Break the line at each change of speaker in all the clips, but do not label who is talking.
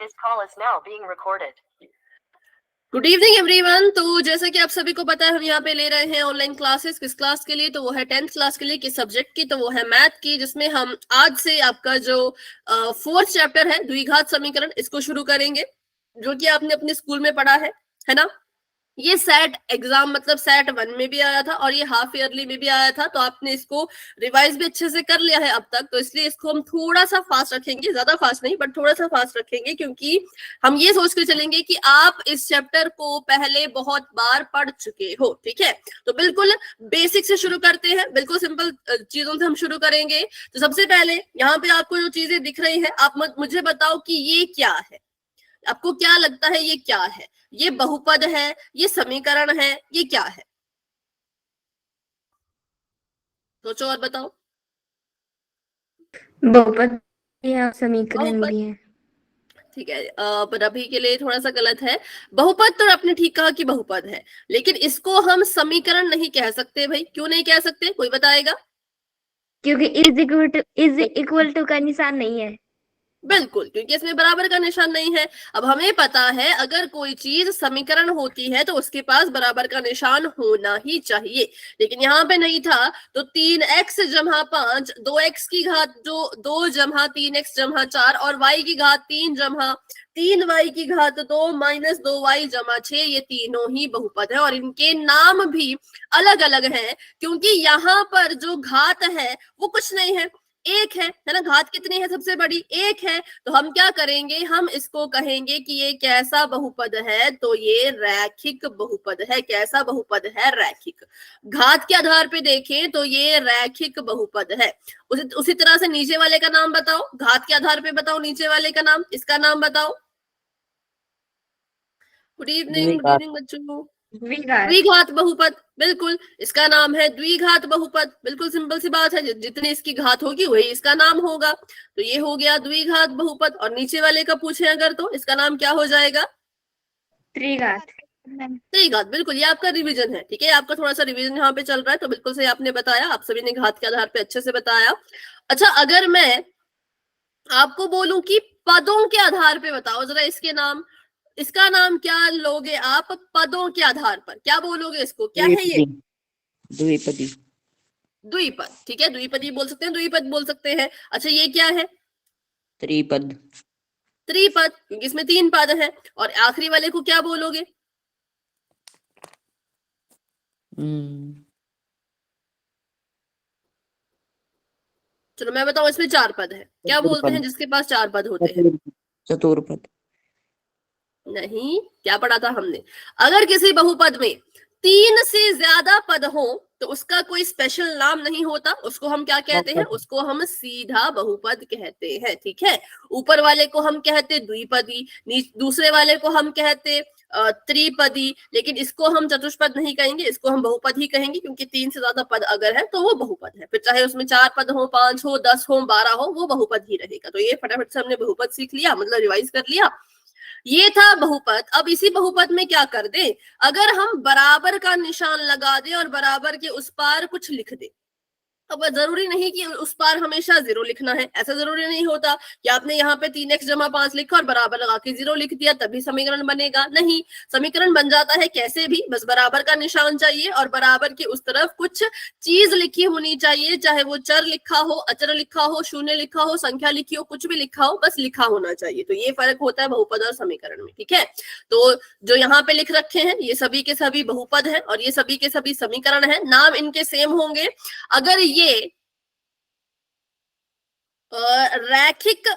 This call is now being recorded.
Good evening everyone. तो जैसा कि आप सभी को पता है, हम यहाँ पे ले रहे हैं ऑनलाइन क्लासेस। किस क्लास के लिए? तो वो है 10th क्लास के लिए। किस सब्जेक्ट की? तो वो है मैथ की, जिसमें हम आज से आपका जो 4th चैप्टर है द्विघात समीकरण, इसको शुरू करेंगे, जो कि आपने अपने स्कूल में पढ़ा है ना। ये सेट एग्जाम मतलब सेट 1 में भी आया था और ये हाफ ईयरली में भी आया था, तो आपने इसको रिवाइज भी अच्छे से कर लिया है अब तक। तो इसलिए इसको हम थोड़ा सा फास्ट रखेंगे, ज्यादा फास्ट नहीं बट थोड़ा सा फास्ट रखेंगे, क्योंकि हम ये सोच के चलेंगे कि आप इस चैप्टर को पहले बहुत बार पढ़ चुके हो। ठीक है, तो बिल्कुल बेसिक से शुरू करते हैं, बिल्कुल सिंपल चीजों से हम शुरू करेंगे। तो सबसे पहले यहाँ पे आपको जो चीजें दिख रही है, आप मुझे बताओ कि ये क्या है। आपको क्या लगता है ये क्या है? ये बहुपद है, ये समीकरण है, ये क्या है? सोचो और बताओ।
बहुपद या समीकरण भी है।
ठीक है, पर अभी के लिए थोड़ा सा गलत है। बहुपद तो आपने ठीक कहा कि बहुपद है, लेकिन इसको हम समीकरण नहीं कह सकते भाई। क्यों नहीं कह सकते, कोई बताएगा?
क्योंकि इज इक्वल टू का निशान नहीं है।
बिल्कुल, क्योंकि इसमें बराबर का निशान नहीं है। अब हमें पता है अगर कोई चीज समीकरण होती है तो उसके पास बराबर का निशान होना ही चाहिए, लेकिन यहाँ पे नहीं था। तो 3x जमा 5, 2x की घात जो 2 जमा 3x जमा 4 और y की घात 3 जमा 3y की घात 2 माइनस 2y जमा 6, ये तीनों ही बहुपद है और इनके नाम भी अलग अलग हैं, क्योंकि यहाँ पर जो घात है वो कुछ नहीं है, एक है ना। घात कितनी है? सबसे बड़ी एक है। तो हम क्या करेंगे, हम इसको कहेंगे कि ये कैसा बहुपद है? तो ये रैखिक बहुपद है। कैसा बहुपद है? रैखिक। घात के आधार पे देखें तो ये रैखिक बहुपद है। उसी तरह से नीचे वाले का नाम बताओ, घात के आधार पे बताओ नीचे वाले का नाम, इसका नाम बताओ। गुड इवनिंग बच्चों। द्विघात बहुपद, बिल्कुल इसका नाम है द्विघात बहुपद। बिल्कुल सिंपल सी बात है, जितनी इसकी घात होगी वही इसका नाम होगा। तो ये हो गया द्विघात बहुपद। और नीचे वाले का पूछे अगर तो इसका नाम क्या हो जाएगा?
त्रिघात।
त्रिघात, बिल्कुल। ये आपका रिवीजन है, ठीक है, आपका थोड़ा सा रिवीजन यहाँ पे चल रहा है, तो बिल्कुल सही आपने बताया। आप सभी ने घात के आधार पे अच्छे से बताया। अच्छा, अगर मैं आपको बोलूं कि पदों के आधार पे बताओ जरा इसके नाम, इसका नाम क्या लोगे आप? पदों के आधार पर क्या बोलोगे इसको? क्या है ये?
द्विपदी।
द्विपद, ठीक है, द्विपदी बोल सकते हैं, द्विपद बोल सकते हैं। अच्छा, ये क्या है?
त्रिपद।
त्रिपद, क्योंकि इसमें 3 पद है। और आखिरी वाले को क्या बोलोगे? चलो मैं बताऊं, इसमें 4 पद है। क्या बोलते हैं जिसके पास 4 पद होते हैं?
चतुर्पद।
नहीं, क्या पढ़ा था हमने? अगर किसी बहुपद में 3 से ज्यादा पद हो तो उसका कोई स्पेशल नाम नहीं होता, उसको हम क्या कहते हैं? उसको हम सीधा बहुपद कहते हैं। ठीक है, ऊपर वाले को हम कहते द्विपदी, दूसरे वाले को हम कहते त्रिपदी, लेकिन इसको हम चतुष्पद नहीं कहेंगे, इसको हम बहुपद ही कहेंगे, क्योंकि 3 से ज्यादा पद अगर है तो वो बहुपद है। फिर चाहे उसमें 4 पद हो, 5 हो, 10 हो, 12 हो, वो बहुपद ही रहेगा। तो ये फटाफट से हमने बहुपद सीख लिया, मतलब रिवाइज कर लिया। ये था बहुपद। अब इसी बहुपद में क्या कर दे, अगर हम बराबर का निशान लगा दें और बराबर के उस पार कुछ लिख दे। अब जरूरी नहीं कि उस पार हमेशा 0 लिखना है, ऐसा जरूरी नहीं होता कि आपने यहाँ पे 3x जमा 5 लिखा और बराबर लगा के 0 लिख दिया तभी समीकरण बनेगा। नहीं, समीकरण बन जाता है कैसे भी, बस बराबर का निशान चाहिए और बराबर के उस तरफ कुछ चीज लिखी होनी चाहिए, चाहे वो चर लिखा हो, अचर लिखा हो, शून्य लिखा हो, संख्या लिखी हो, कुछ भी लिखा हो, बस लिखा होना चाहिए। तो ये फर्क होता है बहुपद और समीकरण में। ठीक है, तो जो यहाँ पे लिख रखे हैं ये सभी के सभी बहुपद है और ये सभी के सभी समीकरण है। नाम इनके सेम होंगे। अगर ये रैखिक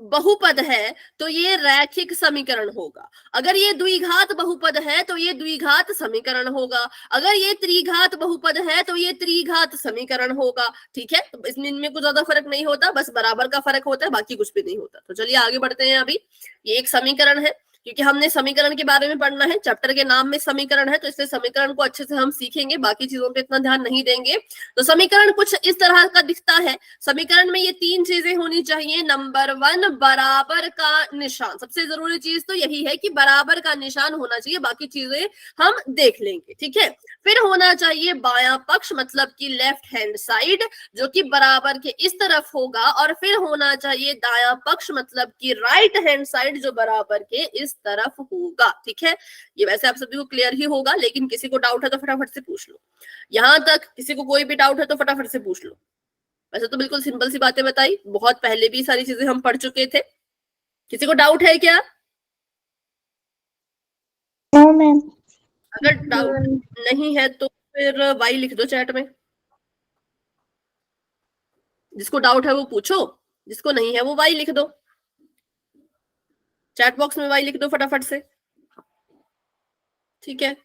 बहुपद है तो ये रैखिक समीकरण होगा। अगर ये द्विघात बहुपद है तो ये द्विघात समीकरण होगा। अगर ये त्रिघात बहुपद है तो ये त्रिघात समीकरण होगा। ठीक है, तो इसमें इनमें कुछ ज्यादा फर्क नहीं होता, बस बराबर का फर्क होता है, बाकी कुछ भी नहीं होता। तो चलिए आगे बढ़ते हैं। अभी ये एक समीकरण है, क्योंकि हमने समीकरण के बारे में पढ़ना है, चैप्टर के नाम में समीकरण है, तो इसलिए समीकरण को अच्छे से हम सीखेंगे, बाकी चीजों पे इतना ध्यान नहीं देंगे। तो समीकरण कुछ इस तरह का दिखता है। समीकरण में ये 3 चीजें होनी चाहिए। नंबर 1, बराबर का निशान। सबसे जरूरी चीज तो यही है कि बराबर का निशान होना चाहिए, बाकी चीजें हम देख लेंगे, ठीक है। फिर होना चाहिए बायां पक्ष, मतलब कि लेफ्ट हैंड साइड, जो कि बराबर के इस तरफ होगा। और फिर होना चाहिए दायां पक्ष, मतलब कि राइट हैंड साइड, जो बराबर के इस तरफ होगा, ठीक है। ये वैसे आप सभी को क्लियर ही होगा, लेकिन किसी को डाउट है तो फटाफट से पूछ लो। यहां तक किसी को कोई भी डाउट है तो फटाफट से पूछ लो। वैसे तो बिल्कुल सिंपल सी बातें बताई, बहुत पहले भी सारी चीजें हम पढ़ चुके थे। किसी को डाउट है क्या?
No ma'am.
अगर डाउट नहीं है तो फिर वाई लिख दो चैट में। जिसको डाउट है वो पूछो, जिसको नहीं है वो वाई लिख दो। चैट बॉक्स में वाई लिख दो फटाफट से, ठीक है।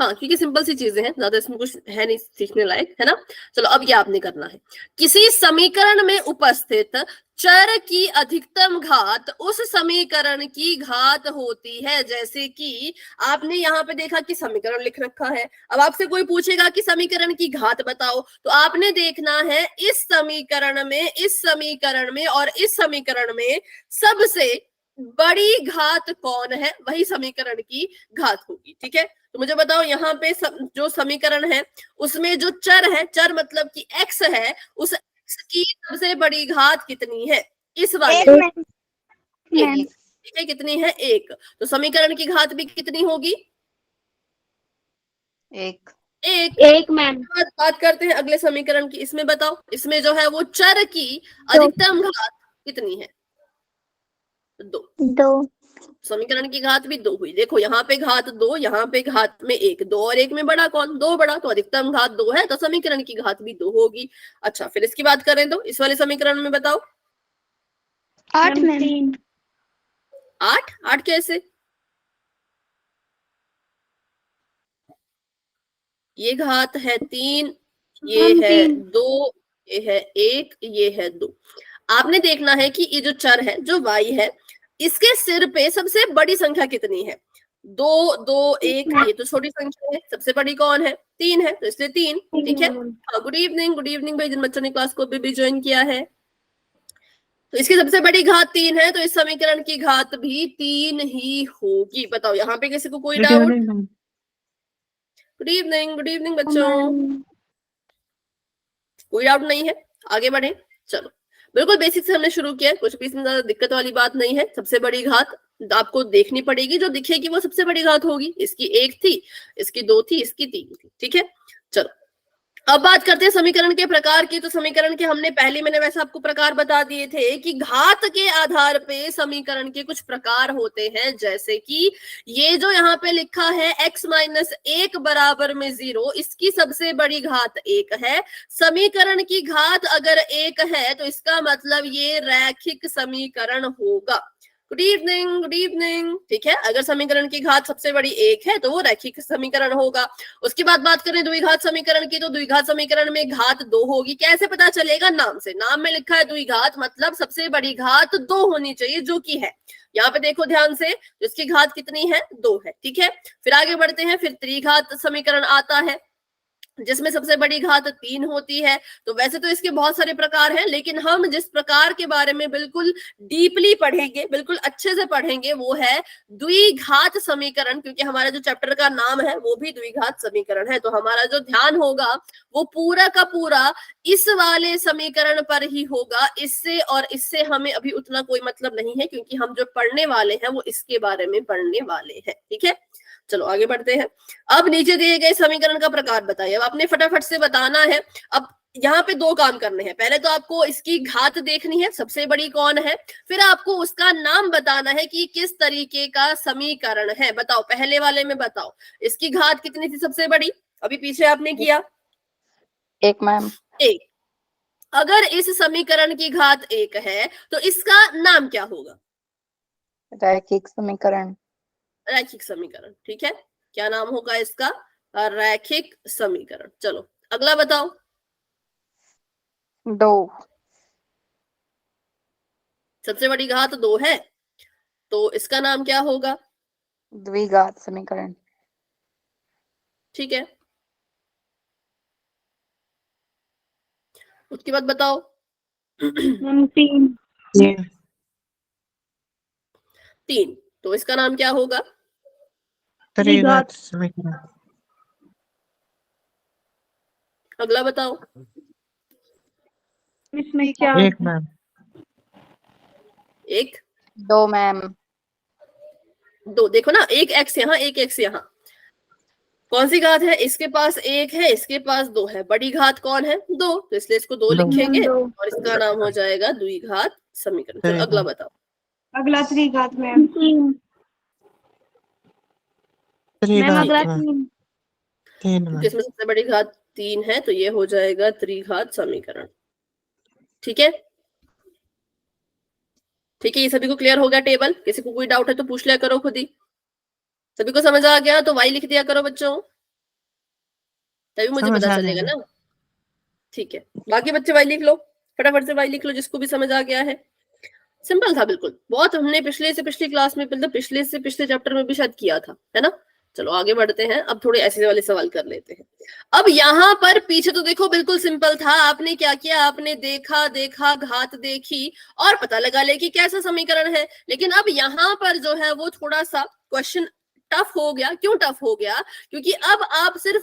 हाँ, क्योंकि सिंपल सी चीजें हैं, ज्यादा इसमें कुछ है नहीं सीखने लायक, है ना। चलो अब ये आपने करना है। किसी समीकरण में उपस्थित चर की अधिकतम घात उस समीकरण की घात होती है। जैसे कि आपने यहाँ पे देखा कि समीकरण लिख रखा है, अब आपसे कोई पूछेगा कि समीकरण की घात बताओ, तो आपने देखना है इस समीकरण में, इस समीकरण में और इस समीकरण में सबसे बड़ी घात कौन है, वही समीकरण की घात होगी, ठीक है। तो मुझे बताओ यहाँ पे जो समीकरण है उसमें जो चर है, चर मतलब कि x है, उस x की सबसे बड़ी घात कितनी है? इस वाले
मैम।
ठीक है, कितनी है? 1। तो समीकरण की घात भी कितनी होगी?
1।
1 मैम।
बात करते हैं अगले समीकरण की। इसमें बताओ, इसमें जो है वो चर की अधिकतम घात कितनी है? 2। समीकरण की घात भी 2 हुई। देखो यहाँ पे घात 2, यहाँ पे घात में 1, 2 और 1 में बड़ा कौन? 2 बड़ा, तो अधिकतम घात 2 है, तो समीकरण की घात भी 2 होगी। अच्छा, फिर इसकी बात करें तो इस वाले समीकरण में बताओ
8 मैम।
8 कैसे? ये घात है 3, ये है 2, ये है 1, ये है 2। आपने देखना है कि ये जो चर है, जो y है, इसके सिर पे सबसे बड़ी संख्या कितनी है? 2, 2, 1, ये तो छोटी संख्या है, सबसे बड़ी कौन है? 3 है, तो इसलिए 3, ठीक है। गुड इवनिंग, गुड इवनिंग भाई, जिन बच्चों ने क्लास को भी ज्वाइन किया है। तो इसकी सबसे बड़ी घात 3 है, तो इस समीकरण की घात भी 3 ही होगी। बताओ यहाँ पे किसी को कोई डाउट? गुड इवनिंग बच्चों, कोई डाउट नहीं है? आगे बढ़े, चलो। बिल्कुल बेसिक से हमने शुरू किया है, कुछ भी इसमें ज्यादा दिक्कत वाली बात नहीं है। सबसे बड़ी घात आपको देखनी पड़ेगी, जो दिखेगी वो सबसे बड़ी घात होगी। इसकी 1 थी, इसकी 2 थी, इसकी 3 थी, ठीक है। चलो अब बात करते हैं समीकरण के प्रकार की। तो समीकरण के हमने पहले, मैंने वैसे आपको प्रकार बता दिए थे कि घात के आधार पे समीकरण के कुछ प्रकार होते हैं। जैसे कि ये जो यहाँ पे लिखा है x - 1 बराबर में 0, इसकी सबसे बड़ी घात 1 है। समीकरण की घात अगर 1 है तो इसका मतलब ये रैखिक समीकरण होगा। गुड इवनिंग, ठीक है। अगर समीकरण की घात सबसे बड़ी 1 है तो वो रैखिक समीकरण होगा। उसकी बात करें द्विघात समीकरण की, तो द्विघात समीकरण में घात 2 होगी। कैसे पता चलेगा? नाम से। नाम में लिखा है द्विघात, मतलब सबसे बड़ी घात 2 होनी चाहिए, जो कि है। यहाँ पे देखो ध्यान से, इसकी घात कितनी है? 2 है, ठीक है। फिर आगे बढ़ते हैं, फिर त्रिघात समीकरण आता है, जिसमें सबसे बड़ी घात 3 होती है। तो वैसे तो इसके बहुत सारे प्रकार हैं, लेकिन हम जिस प्रकार के बारे में बिल्कुल डीपली पढ़ेंगे, बिल्कुल अच्छे से पढ़ेंगे, वो है द्विघात समीकरण, क्योंकि हमारा जो चैप्टर का नाम है वो भी द्विघात समीकरण है। तो हमारा जो ध्यान होगा वो पूरा का पूरा इस वाले समीकरण पर ही होगा। इससे और इससे हमें अभी उतना कोई मतलब नहीं है, क्योंकि हम जो पढ़ने वाले हैं वो इसके बारे में पढ़ने वाले हैं, ठीक है। चलो आगे बढ़ते हैं। अब नीचे दिए गए समीकरण का प्रकार बताइए। अब आपने फटाफट से बताना है। अब यहाँ पे 2 काम करने हैं। पहले तो आपको इसकी घात देखनी है, सबसे बड़ी कौन है, फिर आपको उसका नाम बताना है कि किस तरीके का समीकरण है। बताओ, पहले वाले में बताओ, इसकी घात कितनी थी सबसे बड़ी? अभी पीछे आपने किया
1 मैम।
1। अगर इस समीकरण की घात 1 है तो इसका नाम क्या होगा?
रैखिक समीकरण।
रैखिक समीकरण, ठीक है। क्या नाम होगा इसका? रैखिक समीकरण। चलो अगला बताओ।
2।
सबसे बड़ी घात 2 है। तो इसका नाम क्या होगा?
द्विघात समीकरण।
ठीक है, उसके बाद बताओ।
मैम 3।
3, तो इसका नाम क्या होगा?
त्रिघात
समीकरण।
अगला बताओ।
इसमें क्या?
1 मैम।
1
2 मैम।
2, देखो ना, एक एक्स यहाँ, एक एक्स यहाँ, कौन सी घात है? इसके पास 1 है, इसके पास 2 है, बड़ी घात कौन है? 2, तो इसलिए इसको 2
दो।
लिखेंगे
दो।
और इसका नाम हो जाएगा द्विघात समीकरण। चलो अगला बताओ।
अगला त्रिघात मैम 3। मैम अगला 3।
3
क्योंकि
मैम।
इसमें सबसे बड़ी घात 3 है, तो ये हो जाएगा त्रिघात समीकरण। ठीक है, ठीक है, ये सभी को क्लियर हो गया टेबल? किसी को कोई डाउट है तो पूछ लिया करो खुद ही। सभी को समझ आ गया तो वाई लिख दिया करो बच्चों, तभी मुझे
समझ
पता
आ
चलेगा
गया।
ना। ठीक है, बाकी बच्चे वाई लिख लो, फटाफट से वाई लिख लो जिसको भी समझ आ गया है। सिंपल था बिल्कुल, बहुत हमने पिछले से पिछली क्लास में, मतलब पिछले से पिछले चैप्टर में भी शायद किया था, है ना। चलो आगे बढ़ते हैं, अब थोड़े ऐसे वाले सवाल कर लेते हैं। अब यहाँ पर पीछे तो देखो बिल्कुल सिंपल था, आपने क्या किया, आपने देखा देखा, घात देखी और पता लगा ले कि कैसा समीकरण है। लेकिन अब यहाँ पर जो है वो थोड़ा सा क्वेश्चन टफ हो गया। क्यों टफ हो गया? क्योंकि अब आप सिर्फ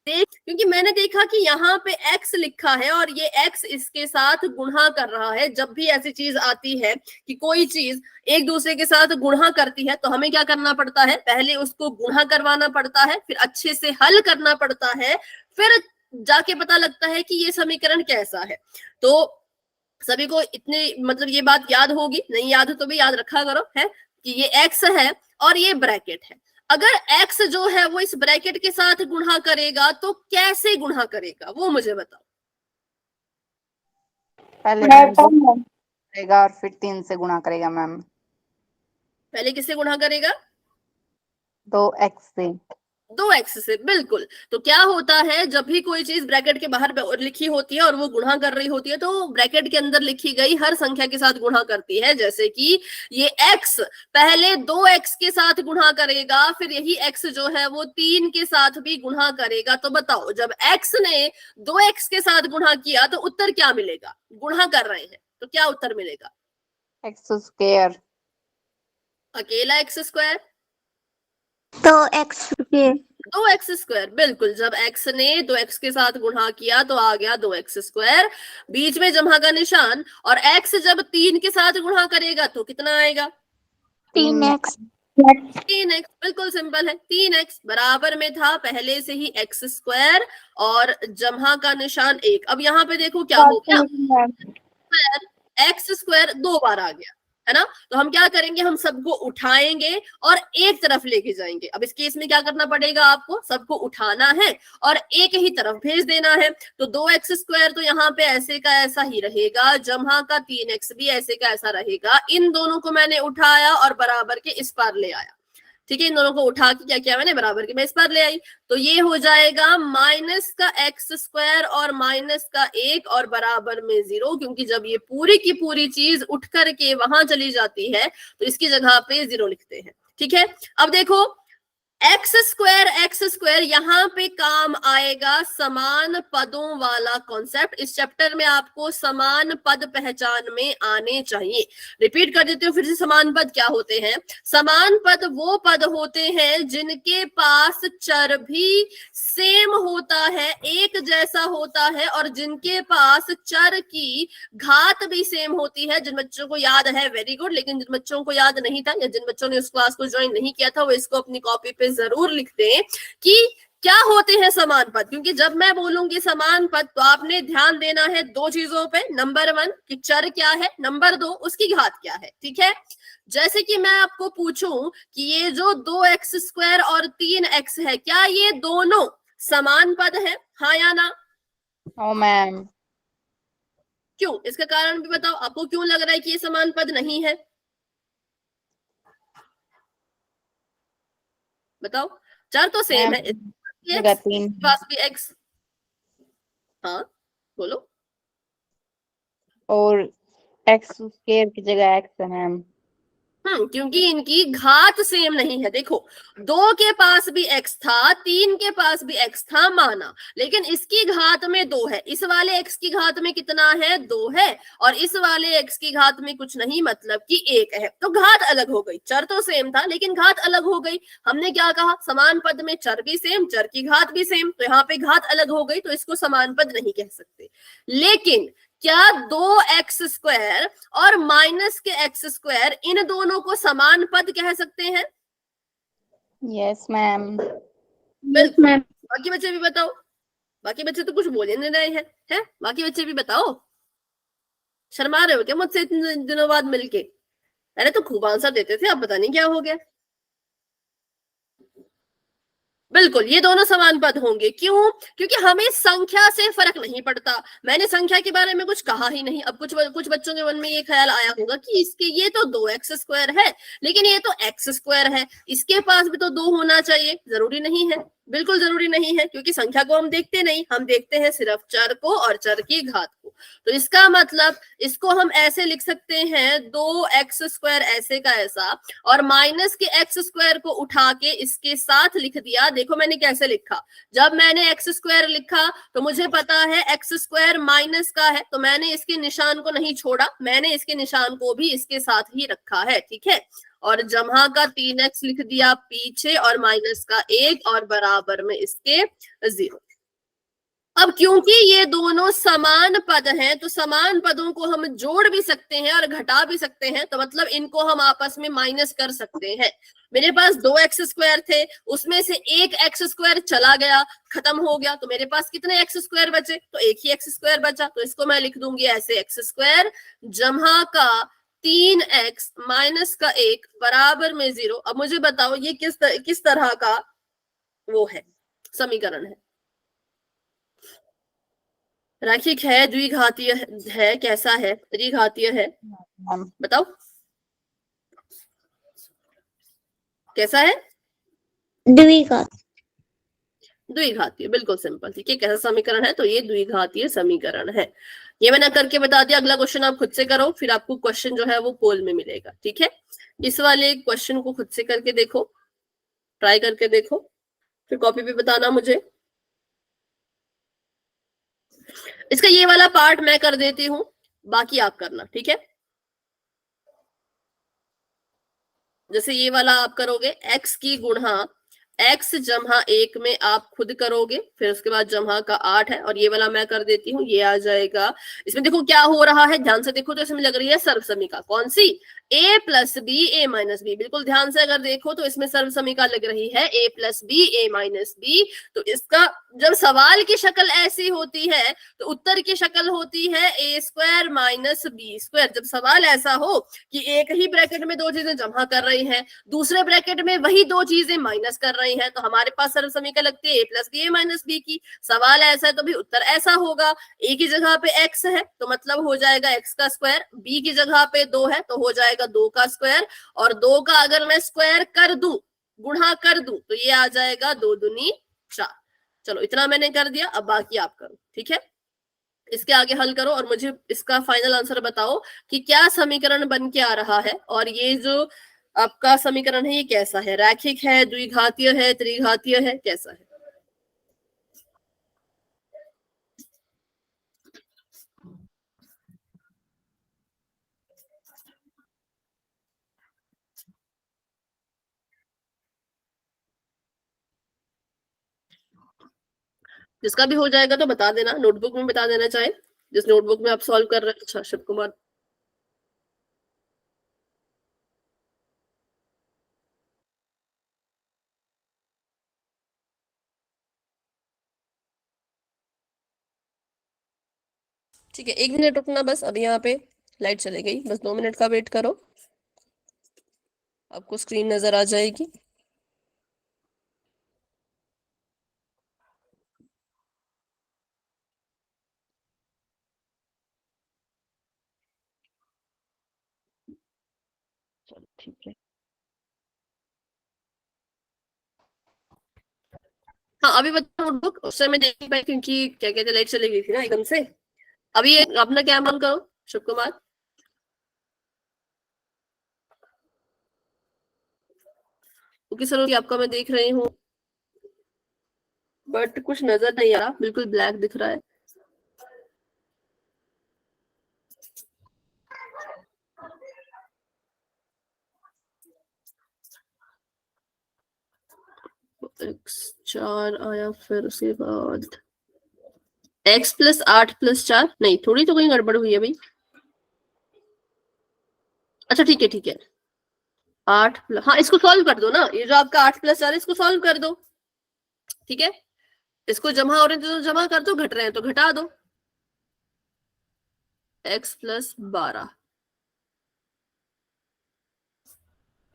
क्योंकि मैंने देखा कि यहाँ पे x लिखा है और ये x इसके साथ गुणा कर रहा है। जब भी ऐसी चीज आती है कि कोई चीज एक दूसरे के साथ गुणा करती है तो हमें क्या करना पड़ता है? पहले उसको गुणा करवाना पड़ता है, फिर अच्छे से हल करना पड़ता है, फिर जाके पता लगता है कि ये समीकरण कैसा है। तो सभी को इतनी, मतलब ये बात याद होगी, नहीं याद है तो भी याद रखा करो, है कि ये x है और ये ब्रैकेट है। अगर x जो है वो इस ब्रैकेट के साथ गुणा करेगा तो कैसे गुणा करेगा वो मुझे बताओ।
पहले 2 करेगा और फिर 3 से गुणा करेगा मैम।
पहले किससे गुणा करेगा?
2x से।
2x से, बिल्कुल। तो क्या होता है, जब भी कोई चीज ब्रैकेट के बाहर लिखी होती है और वो गुणा कर रही होती है तो ब्रैकेट के अंदर लिखी गई हर संख्या के साथ गुणा करती है। जैसे कि ये x पहले 2x के साथ गुणा करेगा, फिर यही x जो है वो 3 के साथ भी गुणा करेगा। तो बताओ, जब x ने 2x के साथ गुणा किया तो उत्तर क्या मिलेगा? गुणा कर रहे हैं तो क्या उत्तर मिलेगा?
x square.
अकेला x स्क्वायर,
तो x के
2x स्क्वायर, बिल्कुल। जब x ने 2x के साथ गुणा किया तो आ गया 2x स्क्वायर, बीच में जमा का निशान। और x जब 3 के साथ गुणा करेगा तो कितना आएगा?
3x।
3x, बिल्कुल सिंपल है। 3x बराबर में था पहले से ही x स्क्वायर और जमा का निशान 1। अब यहाँ पे देखो क्या हो गया, x स्क्वायर 2 बार आ गया, है ना। तो हम क्या करेंगे, हम सबको उठाएंगे और एक तरफ लेके जाएंगे। अब इस केस में क्या करना पड़ेगा आपको? सबको उठाना है और एक ही तरफ भेज देना है। तो 2x स्क्वायर तो यहाँ पे ऐसे का ऐसा ही रहेगा, जमा का 3x भी ऐसे का ऐसा रहेगा। इन दोनों को मैंने उठाया और बराबर के इस पार ले आया। ठीक है, इन दोनों को उठा के क्या किया मैंने? बराबर के मैं इस पर ले आई। तो ये हो जाएगा माइनस का x स्क्वायर और माइनस का 1 और बराबर में 0, क्योंकि जब ये पूरी की पूरी चीज उठ करके वहां चली जाती है तो इसकी जगह पे 0 लिखते हैं। ठीक है, अब देखो x स्क्वायर यहाँ पे काम आएगा समान पदों वाला कॉन्सेप्ट। इस चैप्टर में आपको समान पद पहचान में आने चाहिए। रिपीट कर देते हो फिर से, समान पद क्या होते हैं? समान पद वो पद होते हैं जिनके पास चर भी सेम होता है, एक जैसा होता है, और जिनके पास चर की घात भी सेम होती है। जिन बच्चों को याद है वेरी गुड, लेकिन जिन बच्चों को याद नहीं था या जिन बच्चों ने उस क्लास को ज्वाइन नहीं किया था वो इसको अपनी कॉपी पे जरूर लिख दें कि क्या होते हैं समान पद। क्योंकि जब मैं बोलूंगी समान पद तो आपने ध्यान देना है 2 चीजों पे। नंबर 1 कि चर क्या है, नंबर 2 उसकी घात क्या है। ठीक है, जैसे कि मैं आपको पूछूं कि ये जो 2x स्क्वायर और 3x है, क्या ये दोनों समान पद है? हाँ या ना?
ओ मैम।
क्यों? इसका कारण भी बताओ, आपको क्यों लग रहा है कि ये समान पद नहीं है? बताओ, चर तो सेम है,
जगह 3।
पास भी x। हाँ बोलो।
और एक्स स्क्वायर की जगह एक्स है मैम।
क्योंकि इनकी घात सेम नहीं है। देखो, 2 के पास भी x था, 3 के पास भी x था माना, लेकिन इसकी घात में 2 है, इस वाले x की घात में कितना है, 2 है, और इस वाले x की घात में कुछ नहीं, मतलब कि 1 है। तो घात अलग हो गई, चर तो सेम था लेकिन घात अलग हो गई। हमने क्या कहा, समान पद में चर भी सेम, चर की घात भी सेम, तो यहाँ पे घात अलग हो गई, तो इसको समान पद नहीं कह सकते। लेकिन क्या 2x² और माइनस के x² इन दोनों को समान पद कह सकते हैं?
Yes ma'am.
बिल्कुल। बाकी बच्चे भी बताओ, बाकी बच्चे तो कुछ बोल ही नहीं रहे हैं। बाकी बच्चे भी बताओ, शर्मा रहे हो क्या मुझसे इतने दिनों बाद मिलके? अरे तो खूब आंसर देते थे, अब पता नहीं क्या हो गया। बिल्कुल, ये दोनों समान पद होंगे। क्यों? क्योंकि हमें संख्या से फर्क नहीं पड़ता। मैंने संख्या के बारे में कुछ कहा ही नहीं। अब कुछ बच्चों के मन में ये ख्याल आया होगा कि इसके ये तो 2x² है, लेकिन ये तो x² है, इसके पास भी तो 2 होना चाहिए। जरूरी नहीं है, बिल्कुल जरूरी नहीं है, क्योंकि संख्या को हम देखते नहीं, हम देखते हैं सिर्फ चर को और चर की घात को। तो इसका मतलब इसको हम ऐसे लिख सकते हैं, 2x² ऐसे का ऐसा, और माइनस के x² को उठा के इसके साथ लिख दिया। देखो मैंने कैसे लिखा, जब मैंने x² लिखा तो मुझे पता है x² माइनस का है, तो मैंने इसके निशान को नहीं छोड़ा, मैंने इसके निशान को भी इसके साथ ही रखा है, ठीक है। और जमा का 3x लिख दिया पीछे, और माइनस का 1, और बराबर में इसके 0। अब क्योंकि ये दोनों समान पद हैं, तो समान पदों को हम जोड़ भी सकते हैं और घटा भी सकते हैं, तो मतलब इनको हम आपस में माइनस कर सकते हैं। मेरे पास 2x² थे, उसमें से एक x² चला गया, खत्म हो गया, तो मेरे पास कितने x² बचे? तो एक ही x² बचा, तो इसको मैं लिख दूंगी ऐसे, x² जमा का 3x माइनस का 1 बराबर में 0। अब मुझे बताओ ये किस तरह का वो है, समीकरण है? रैखिक है, द्विघातीय है, कैसा है, त्रिघातीय है? बताओ कैसा है?
द्विघात।
द्विघातीय, बिल्कुल सिंपल। ठीक है, कैसा समीकरण है? तो ये द्विघातीय समीकरण है। ये मैंने करके बता दिया। अगला क्वेश्चन आप खुद से करो, फिर आपको क्वेश्चन जो है वो पोल में मिलेगा, ठीक है। इस वाले क्वेश्चन को खुद से करके देखो, ट्राई करके देखो, फिर कॉपी पे बताना मुझे। इसका ये वाला पार्ट मैं कर देती हूँ, बाकी आप करना, ठीक है। जैसे ये वाला आप करोगे, x की गुणा x जमा 1 में आप खुद करोगे, फिर उसके बाद जमा का 8 है, और ये वाला मैं कर देती हूँ, ये आ जाएगा। इसमें देखो क्या हो रहा है, ध्यान से देखो तो इसमें लग रही है सर्वसमीका। कौन सी? a plus B A minus B. बिल्कुल ध्यान से अगर देखो तो इसमें सर्वसमीका लग रही है a plus B A minus B. तो इसका जब सवाल की शक्ल ऐसी होती है तो उत्तर की शक्ल होती है a² माइनस b²। जब सवाल ऐसा हो कि एक ही ब्रैकेट में 2 चीजें जमा कर रही हैं, दूसरे ब्रैकेट में वही 2 चीजें माइनस कर रही हैं, तो हमारे पास सर्वसमीका लगती है a plus B A minus B की। सवाल ऐसा है तो भी उत्तर ऐसा होगा। a की जगह पे x है तो मतलब हो जाएगा x का स्क्वायर, b की जगह पे 2 है तो हो जाएगा 2 का स्क्वायर, और 2 का अगर मैं स्क्वायर कर दूं, गुणा कर दूं, तो ये आ जाएगा 2 दूनी 4। चलो इतना मैंने कर दिया, अब बाकी आप करो, ठीक है। इसके आगे हल करो और मुझे इसका फाइनल आंसर बताओ कि क्या समीकरण बन के आ रहा है, और ये जो आपका समीकरण है ये कैसा है, रैखिक है, द्विघातीय है, त्रिघातीय है, कैसा है? जिसका भी हो जाएगा तो बता देना, नोटबुक में बता देना, चाहे जिस नोटबुक में आप सॉल्व कर रहे हैं। अच्छा शिव कुमार, ठीक है, 1 मिनट रुकना बस। अभी यहाँ पे लाइट चली गई, बस 2 मिनट का वेट करो, आपको स्क्रीन नजर आ जाएगी। चलो ठीक है। हाँ अभी बता नोटबुक, उस समय देख नहीं पाई क्योंकि क्या कहते लाइट चली गई थी ना एकदम से। अभी अपना कैमरा ऑन करो। शिव कुमार? ओके सर, आपका मैं देख रही हूँ बट कुछ नजर नहीं आ रहा, बिल्कुल ब्लैक दिख रहा है। x4 आया, फिर उसके बाद x + 8 + 4, नहीं थोड़ी तो कहीं गड़बड़ हुई है भाई। अच्छा ठीक है ठीक है, 8 हाँ इसको सॉल्व कर दो ना, ये जो आपका 8 + 4 इसको सॉल्व कर दो, ठीक है। इसको जमा हो रहे हैं तो जमा कर दो, घट रहे हैं तो घटा दो। x + 12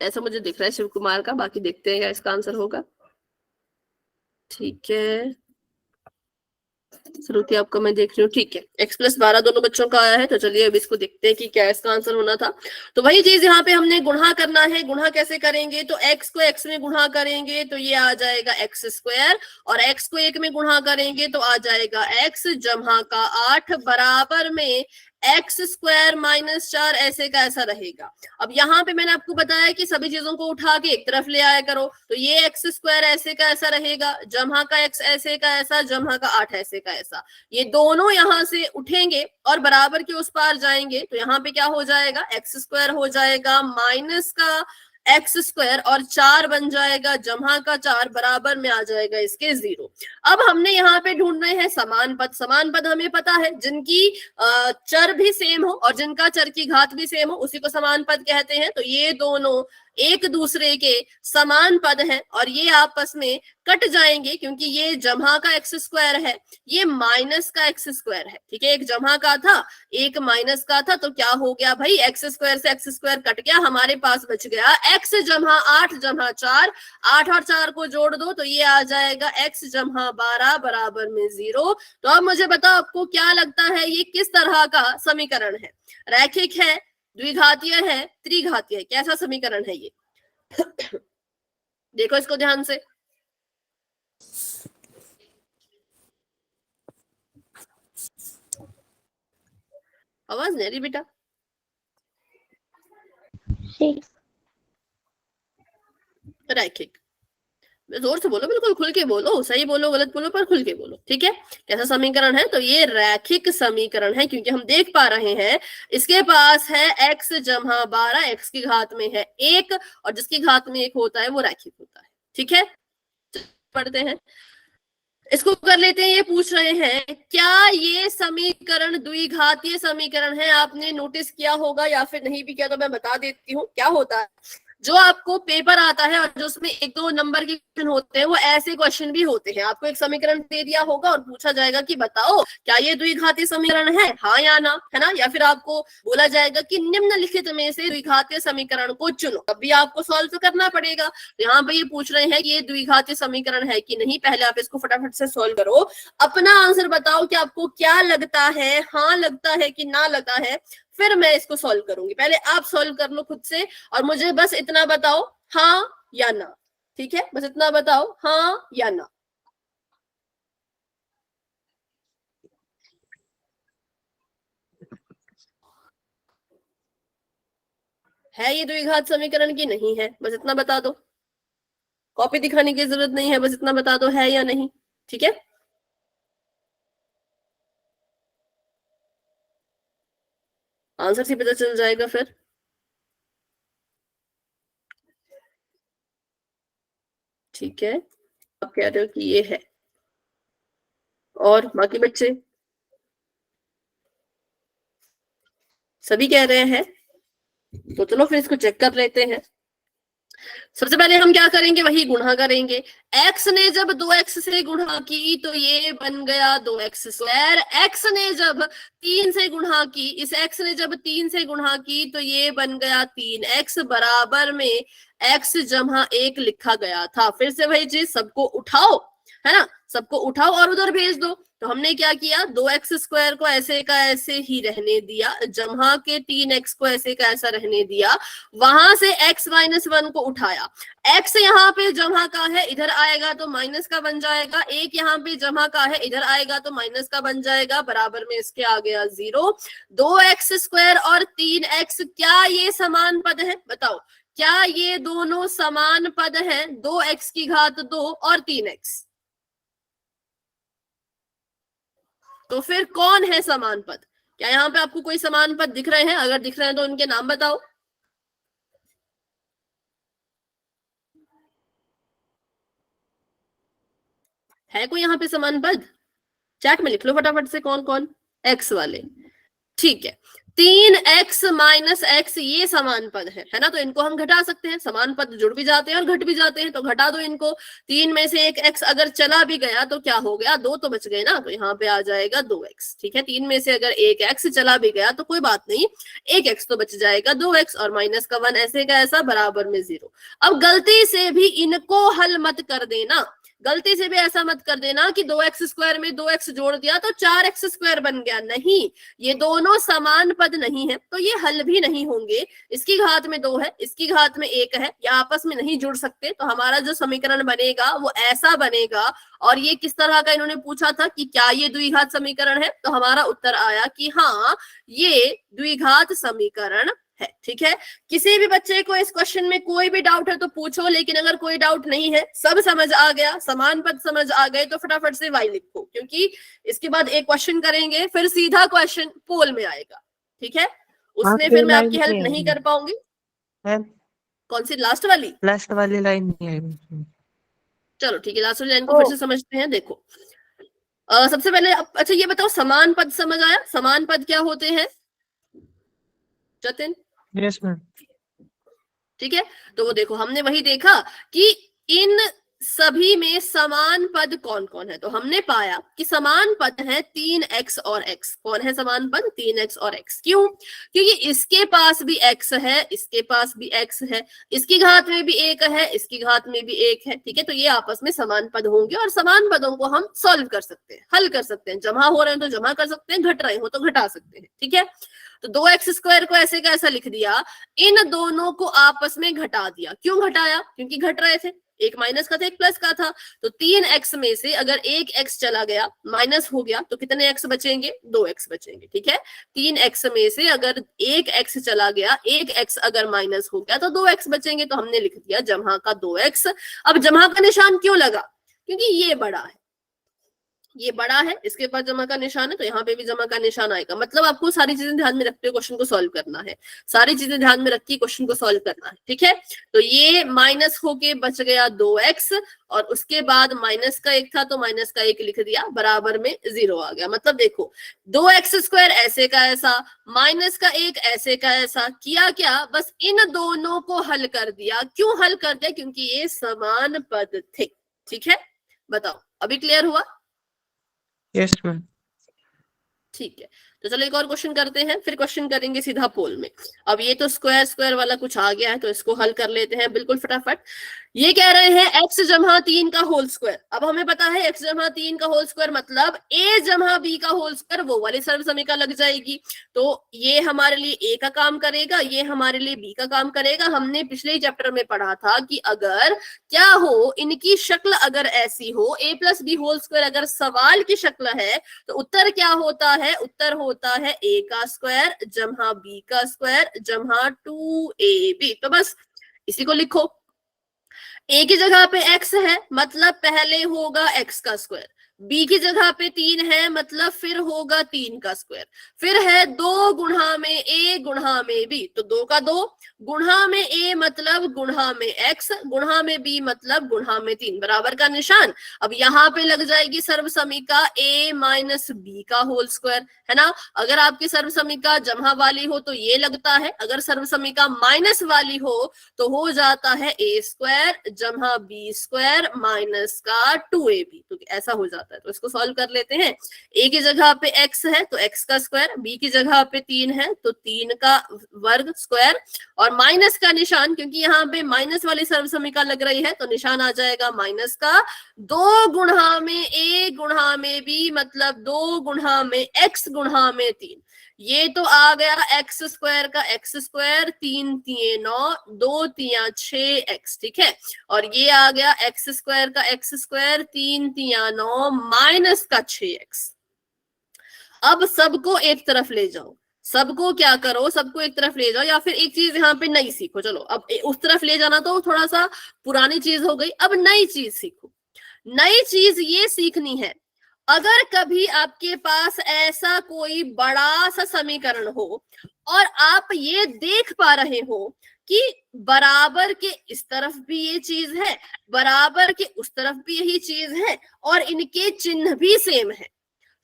ऐसा मुझे दिख रहा है शिव कुमार का, बाकी देखते हैं क्या इसका आंसर होगा। ठीक है श्रुति, आपका मैं देख रही हूँ, ठीक है। x + 12 दोनों बच्चों का आया है, तो चलिए अब इसको देखते हैं कि क्या इसका आंसर होना था। तो वही चीज यहाँ पे हमने गुणा करना है। गुणा कैसे करेंगे, तो x को x में गुणा करेंगे तो ये आ जाएगा x², और x को 1 में गुणा करेंगे तो आ जाएगा x जमा का 8 बराबर में x² - 4 ऐसे का ऐसा रहेगा। अब यहाँ पे मैंने आपको बताया कि सभी चीजों को उठा के एक तरफ ले आया करो, तो ये x² ऐसे का ऐसा रहेगा, जमा का x ऐसे का ऐसा, जमा का 8 ऐसे का ऐसा। ये दोनों यहाँ से उठेंगे और बराबर के उस पार जाएंगे, तो यहाँ पे क्या हो जाएगा, x² हो जाएगा माइनस का x² और 4 बन जाएगा, जमा का 4 बराबर में आ जाएगा इसके 0। अब हमने यहाँ पे ढूंढ रहे हैं समान पद। समान पद हमें पता है, जिनकी चर भी सेम हो और जिनका चर की घात भी सेम हो उसी को समान पद कहते हैं। तो ये दोनों एक दूसरे के समान पद हैं और ये आपस में कट जाएंगे, क्योंकि ये जमा का x² है, ये माइनस का x² है, ठीक है। एक जमा का था, एक माइनस का था, तो क्या हो गया भाई, x² से x² कट गया, हमारे पास बच गया x जमा 8 जमा 4। 8 और 4 को जोड़ दो तो ये आ जाएगा x जमा 12 बराबर में 0। तो अब मुझे बताओ आपको क्या लगता है ये किस तरह का समीकरण है? रैखिक है, द्विघातीय है, त्रिघातीय है, कैसा समीकरण है ये? देखो इसको ध्यान से। आवाज नहीं रही बेटा? रैखिक, जोर से बोलो, बिल्कुल खुल के बोलो, सही बोलो गलत बोलो पर खुल के बोलो, ठीक है। कैसा समीकरण है? तो ये रैखिक समीकरण है, क्योंकि हम देख पा रहे हैं इसके पास है x जमा 12, x की घात में है 1 और जिसकी घात में 1 होता है वो रैखिक होता है, ठीक है। पढ़ते हैं, इसको कर लेते हैं। ये पूछ रहे हैं क्या ये समीकरण द्विघातीय समीकरण है? आपने नोटिस किया होगा या फिर नहीं भी किया तो मैं बता देती हूँ क्या होता है। जो आपको पेपर आता है और जो उसमें 1-2 नंबर के क्वेश्चन होते हैं वो ऐसे क्वेश्चन भी होते हैं। आपको एक समीकरण दे दिया होगा और पूछा जाएगा कि बताओ क्या ये द्विघातीय समीकरण है, हाँ या ना, है ना। या फिर आपको बोला जाएगा कि निम्नलिखित में से द्विघातीय समीकरण को चुनो, तब भी आपको सॉल्व तो करना पड़ेगा। तो यहाँ पे ये पूछ रहे हैं कि ये द्विघातीय समीकरण है कि नहीं। पहले आप इसको फटाफट से सॉल्व करो, अपना आंसर बताओ कि आपको क्या लगता है, हाँ लगता है कि ना लगा है, फिर मैं इसको सॉल्व करूंगी। पहले आप सॉल्व कर लो खुद से और मुझे बस इतना बताओ हाँ या ना, ठीक है। बस इतना बताओ हाँ या ना। है ये द्विघात समीकरण की नहीं है, बस इतना बता दो। कॉपी दिखाने की जरूरत नहीं है, बस इतना बता दो है या नहीं, ठीक है। आंसर से पता चल जाएगा फिर। ठीक है, आप कह रहे हो कि ये है और बाकी बच्चे सभी कह रहे हैं, तो चलो फिर इसको चेक कर लेते हैं। सबसे पहले हम क्या करेंगे, वही गुणा करेंगे। x ने जब 2x से गुणा की तो ये बन गया 2x²। x ने जब 3 से गुणा की, इस x ने जब 3 से गुणा की तो ये बन गया 3x बराबर में x जमा 1 लिखा गया था। फिर से वही चीज, सबको उठाओ, है ना, सबको उठाओ और उधर भेज दो। तो हमने क्या किया, 2x² को ऐसे का ऐसे ही रहने दिया, जमा के 3x को ऐसे का ऐसा रहने दिया, वहां से x - 1 को उठाया। x यहाँ पे जमा का है, इधर आएगा तो माइनस का बन जाएगा, एक यहाँ पे जमा का है, इधर आएगा तो माइनस का बन जाएगा, बराबर में इसके आ गया 0। 2x² और 3x क्या ये समान पद है? बताओ, क्या ये दोनों समान पद हैं? 2x की घात 2 और 3x, तो फिर कौन है समान पद? क्या यहाँ पे आपको कोई समान पद दिख रहे हैं? अगर दिख रहे हैं तो उनके नाम बताओ। है कोई यहाँ पे समान पद? चैट में लिख लो फटाफट से कौन कौन। x वाले, ठीक है। 3x - x ये समान पद है ना, तो इनको हम घटा सकते हैं। समान पद जुड़ भी जाते हैं और घट भी जाते हैं, तो घटा दो इनको। 3 में से एक x अगर चला भी गया तो क्या हो गया, 2 तो बच गए ना, तो यहाँ पे आ जाएगा 2x। ठीक है, 3 में से अगर एक x चला भी गया तो कोई बात नहीं, एक x तो बच जाएगा 2x, और माइनस का 1 ऐसे का ऐसा बराबर में 0। अब गलती से भी इनको हल मत कर देना, गलती से भी ऐसा मत कर देना कि 2x² में 2x जोड़ दिया तो 4x² बन गया। नहीं, ये दोनों समान पद नहीं है, तो ये हल भी नहीं होंगे। इसकी घात में 2 है, इसकी घात में 1 है, या आपस में नहीं जुड़ सकते, तो हमारा जो समीकरण बनेगा वो ऐसा बनेगा। और ये किस तरह का, इन्होंने पूछा था कि क्या ये द्विघात समीकरण है, तो हमारा उत्तर आया कि हाँ, ये द्विघात समीकरण है। ठीक है, किसी भी बच्चे को इस क्वेश्चन में कोई भी डाउट है तो पूछो, लेकिन अगर कोई डाउट नहीं है, सब समझ आ गया, समान पद समझ आ गए, तो फटाफट से y लिखो, क्योंकि इसके बाद एक क्वेश्चन करेंगे, फिर सीधा क्वेश्चन पोल में आएगा। ठीक है, उसमें फिर मैं आपकी हेल्प नहीं कर पाऊंगी। कौन सी? लास्ट वाली
लाइन नहीं आई।
चलो ठीक है, लास्ट वाली लाइन को फिर से समझते हैं। देखो, सबसे पहले अच्छा ये बताओ, समान पद समझ आया? समान पद क्या होते हैं जतिन?
Yes ma'am.
ठीक है, तो वो देखो, हमने वही देखा कि इन सभी में समान पद कौन कौन है, तो हमने पाया कि समान पद है 3x और x। कौन है समान पद? 3x और x। क्यों? क्योंकि इसके पास भी x है, इसके पास भी x है, इसकी घात में भी 1 है, इसकी घात में भी 1 है। ठीक है, तो ये आपस में समान पद होंगे, और समान पदों को हम सॉल्व कर सकते हैं, हल कर सकते हैं। जमा हो रहे हैं तो जमा कर सकते हैं, घट रहे हो तो घटा सकते हैं। ठीक है, तो 2x² को ऐसे का ऐसा लिख दिया, इन दोनों को आपस में घटा दिया। क्यों घटाया? क्योंकि घट रहे थे, एक माइनस का था एक प्लस का था। तो 3x में से अगर एक x चला गया, माइनस हो गया, तो कितने x बचेंगे? 2x बचेंगे। ठीक है, 3x में से अगर एक x चला गया, एक x अगर माइनस हो गया, तो 2x बचेंगे। तो हमने लिख दिया जमा का 2x। अब जमा का निशान क्यों लगा? क्योंकि ये बड़ा है, ये बड़ा है, इसके पास जमा का निशान है, तो यहाँ पे भी जमा का निशान आएगा। मतलब आपको सारी चीजें ध्यान में रखते हुए क्वेश्चन को सॉल्व करना है, सारी चीजें ध्यान में रख के क्वेश्चन को सॉल्व करना है। ठीक है, तो ये माइनस होके बच गया 2x, और उसके बाद माइनस का 1 था तो माइनस का 1 लिख दिया, बराबर में 0 आ गया। मतलब देखो, 2x² ऐसे का ऐसा, माइनस का 1 ऐसे का ऐसा किया, क्या बस इन दोनों को हल कर दिया। क्यों हल कर दिया? क्योंकि ये समान पद थे। ठीक है, बताओ अभी क्लियर हुआ?
Yes ma'am.
ठीक है, तो चलो एक और क्वेश्चन करते हैं, फिर क्वेश्चन करेंगे सीधा पोल में। अब ये तो स्क्वायर स्क्वायर वाला कुछ आ गया है, तो इसको हल कर लेते हैं बिल्कुल फटाफट। ये कह रहे हैं x जमा 3 का होल स्क्वायर। अब हमें पता है x जमा 3 का होल स्क्वायर मतलब a जमा b का होल स्क्वायर, वो वाली सर्व समीकरण लग जाएगी। तो ये हमारे लिए a का काम करेगा, ये हमारे लिए b का काम करेगा। हमने पिछले चैप्टर में पढ़ा था कि अगर क्या हो, इनकी शक्ल अगर ऐसी हो, a + b होल स्क्वायर अगर सवाल की शक्ल है, तो उत्तर क्या होता है? उत्तर होता है a का स्क्वायर जमा b का स्क्वायर जमा 2ab। तो बस इसी को लिखो, a की जगह पे x है, मतलब पहले होगा x का स्क्वायर। b की जगह पे 3 है, मतलब फिर होगा 3 का स्क्वायर। फिर है 2 गुणा में a गुणा में b, तो 2 का 2 गुणा में a मतलब गुणा में x, गुणा में b मतलब गुणा में 3, बराबर का निशान। अब यहाँ पे लग जाएगी सर्व समीका a - b का होल स्क्वायर, है ना। अगर आपकी सर्व समीका जमा वाली हो तो ये लगता है, अगर सर्व समीका माइनस वाली हो तो हो जाता है a² जमा b² माइनस का 2ab, तो ऐसा हो जाता है। जाता है। तो इसको सॉल्व कर लेते हैं। a की जगह पे x है तो x का स्क्वायर, b की जगह पे 3 है तो 3 का वर्ग स्क्वायर, और माइनस का निशान, क्योंकि यहाँ पे माइनस वाली सर्वसमीका लग रही है तो निशान आ जाएगा माइनस का। 2 गुणा में a गुणा में b मतलब 2 गुणा में x गुणा में 3। ये तो आ गया एक्स स्क्वायर का एक्स स्क्वायर, 3 तिये 9, 2 तिया 6x, ठीक है। और ये आ गया एक्स स्क्वायर का एक्स स्क्वायर, 3 तिया 9 माइनस का 6x। अब सबको एक तरफ ले जाओ, सबको क्या करो, सबको एक तरफ ले जाओ, या फिर एक चीज यहाँ पे नई सीखो। चलो अब उस तरफ ले जाना तो थोड़ा सा पुरानी चीज हो गई, अब नई चीज सीखो। नई चीज ये सीखनी है, अगर कभी आपके पास ऐसा कोई बड़ा सा समीकरण हो और आप ये देख पा रहे हो कि बराबर के इस तरफ भी ये चीज है, बराबर के उस तरफ भी यही चीज है, और इनके चिन्ह भी सेम है,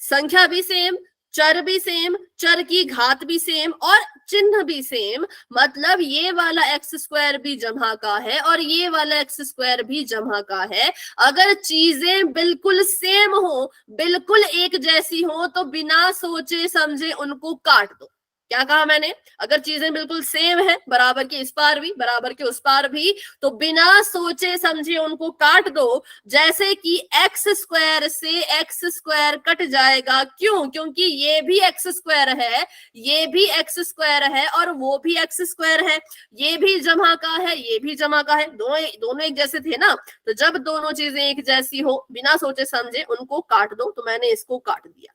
संख्या भी सेम, चर भी सेम, चर की घात भी सेम और चिन्ह भी सेम, मतलब ये वाला एक्स स्क्वायर भी जमा का है और ये वाला एक्स स्क्वायर भी जमा का है। अगर चीजें बिल्कुल सेम हो, बिल्कुल एक जैसी हो, तो बिना सोचे समझे उनको काट दो। क्या कहा मैंने? अगर चीजें बिल्कुल सेम है, बराबर के इस पार भी, बराबर के उस पार भी, तो बिना सोचे समझे उनको काट दो। जैसे कि एक्स स्क्वायर से एक्स स्क्वायर कट जाएगा, क्यों? क्योंकि ये भी एक्स स्क्वायर है, ये भी एक्स स्क्वायर है और वो भी एक्स स्क्वायर है, ये भी जमा का है, ये भी जमा का है, दोनों एक जैसे थे ना। तो जब दोनों चीजें एक जैसी हो, बिना सोचे समझे उनको काट दो। तो मैंने इसको काट दिया।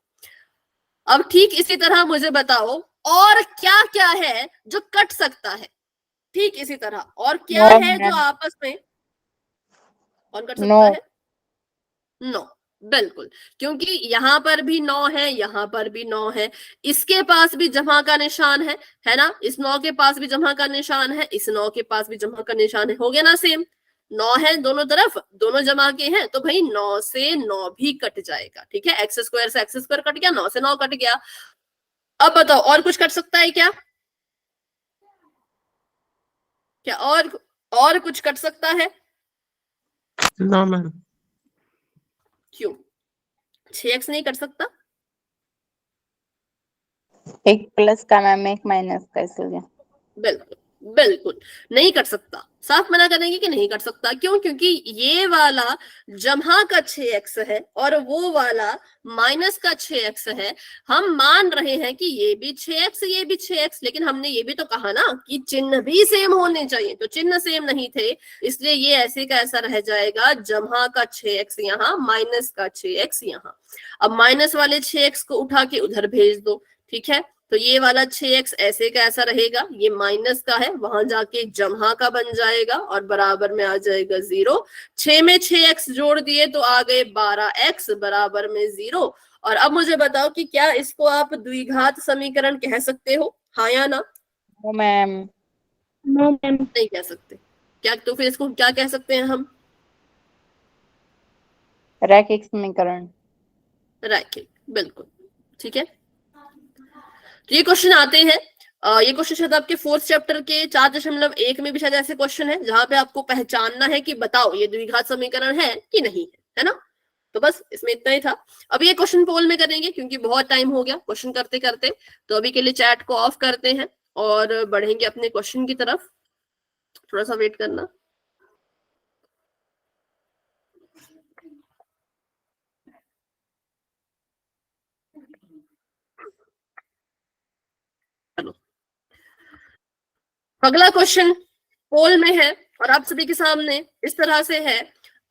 अब ठीक इसी तरह मुझे बताओ और क्या क्या है जो कट सकता है? ठीक इसी तरह और क्या है जो आपस में कौन कट सकता है? 9, बिल्कुल, क्योंकि यहां पर भी 9 है, यहां पर भी 9 है, इसके पास भी जमा का निशान है ना, इस 9 के पास भी जमा का निशान है, इस 9 के पास भी जमा का निशान है, हो गया ना सेम। 9 है दोनों तरफ, दोनों जमा के हैं, तो भाई 9 से 9 भी कट जाएगा, ठीक है। एक्स स्क्वायर से एक्स स्क्वायर कट गया, 9 से 9 कट गया। अब बताओ और कुछ कट सकता है क्या? क्या और कुछ कट सकता है?
No ma'am.
क्यों? 6x नहीं कट सकता?
एक प्लस का मैम, एक माइनस का, इसलिए
बिल्कुल बिल्कुल नहीं कट सकता। साफ मना करेंगे कि नहीं कट सकता। क्यों? क्योंकि ये वाला जमा का 6x है और वो वाला माइनस का 6x है। हम मान रहे हैं कि ये भी 6x, ये भी 6x, लेकिन हमने ये भी तो कहा ना कि चिन्ह भी सेम होने चाहिए, तो चिन्ह सेम नहीं थे, इसलिए ये ऐसे का ऐसा रह जाएगा, जमा का 6x यहाँ, माइनस का 6x यहाँ। अब माइनस वाले 6x को उठा के उधर भेज दो, ठीक है। तो ये वाला 6x ऐसे का ऐसा रहेगा, ये माइनस का है, वहां जाके जमा का बन जाएगा और बराबर में आ जाएगा 0। 6 में 6x जोड़ दिए तो आ गए 12x बराबर में 0। और अब मुझे बताओ कि क्या इसको आप द्विघात समीकरण कह सकते हो, हाँ या ना?
No ma'am.
No ma'am.
नहीं कह सकते। क्या? तो फिर इसको क्या कह सकते हैं हम?
रैखिक समीकरण।
रैखिक, बिल्कुल, ठीक है। तो ये क्वेश्चन आते हैं, ये क्वेश्चन शायद आपके 4th चैप्टर के 4.1 में भी शायद ऐसे क्वेश्चन है जहां पे आपको पहचानना है कि बताओ ये द्विघात समीकरण है कि नहीं है ना। तो बस इसमें इतना ही था। अब ये क्वेश्चन पोल में करेंगे क्योंकि बहुत टाइम हो गया क्वेश्चन करते करते। तो अभी के लिए चैट को ऑफ करते हैं और बढ़ेंगे अपने क्वेश्चन की तरफ। थोड़ा सा वेट करना। अगला क्वेश्चन पोल में है और आप सभी के सामने इस तरह से है।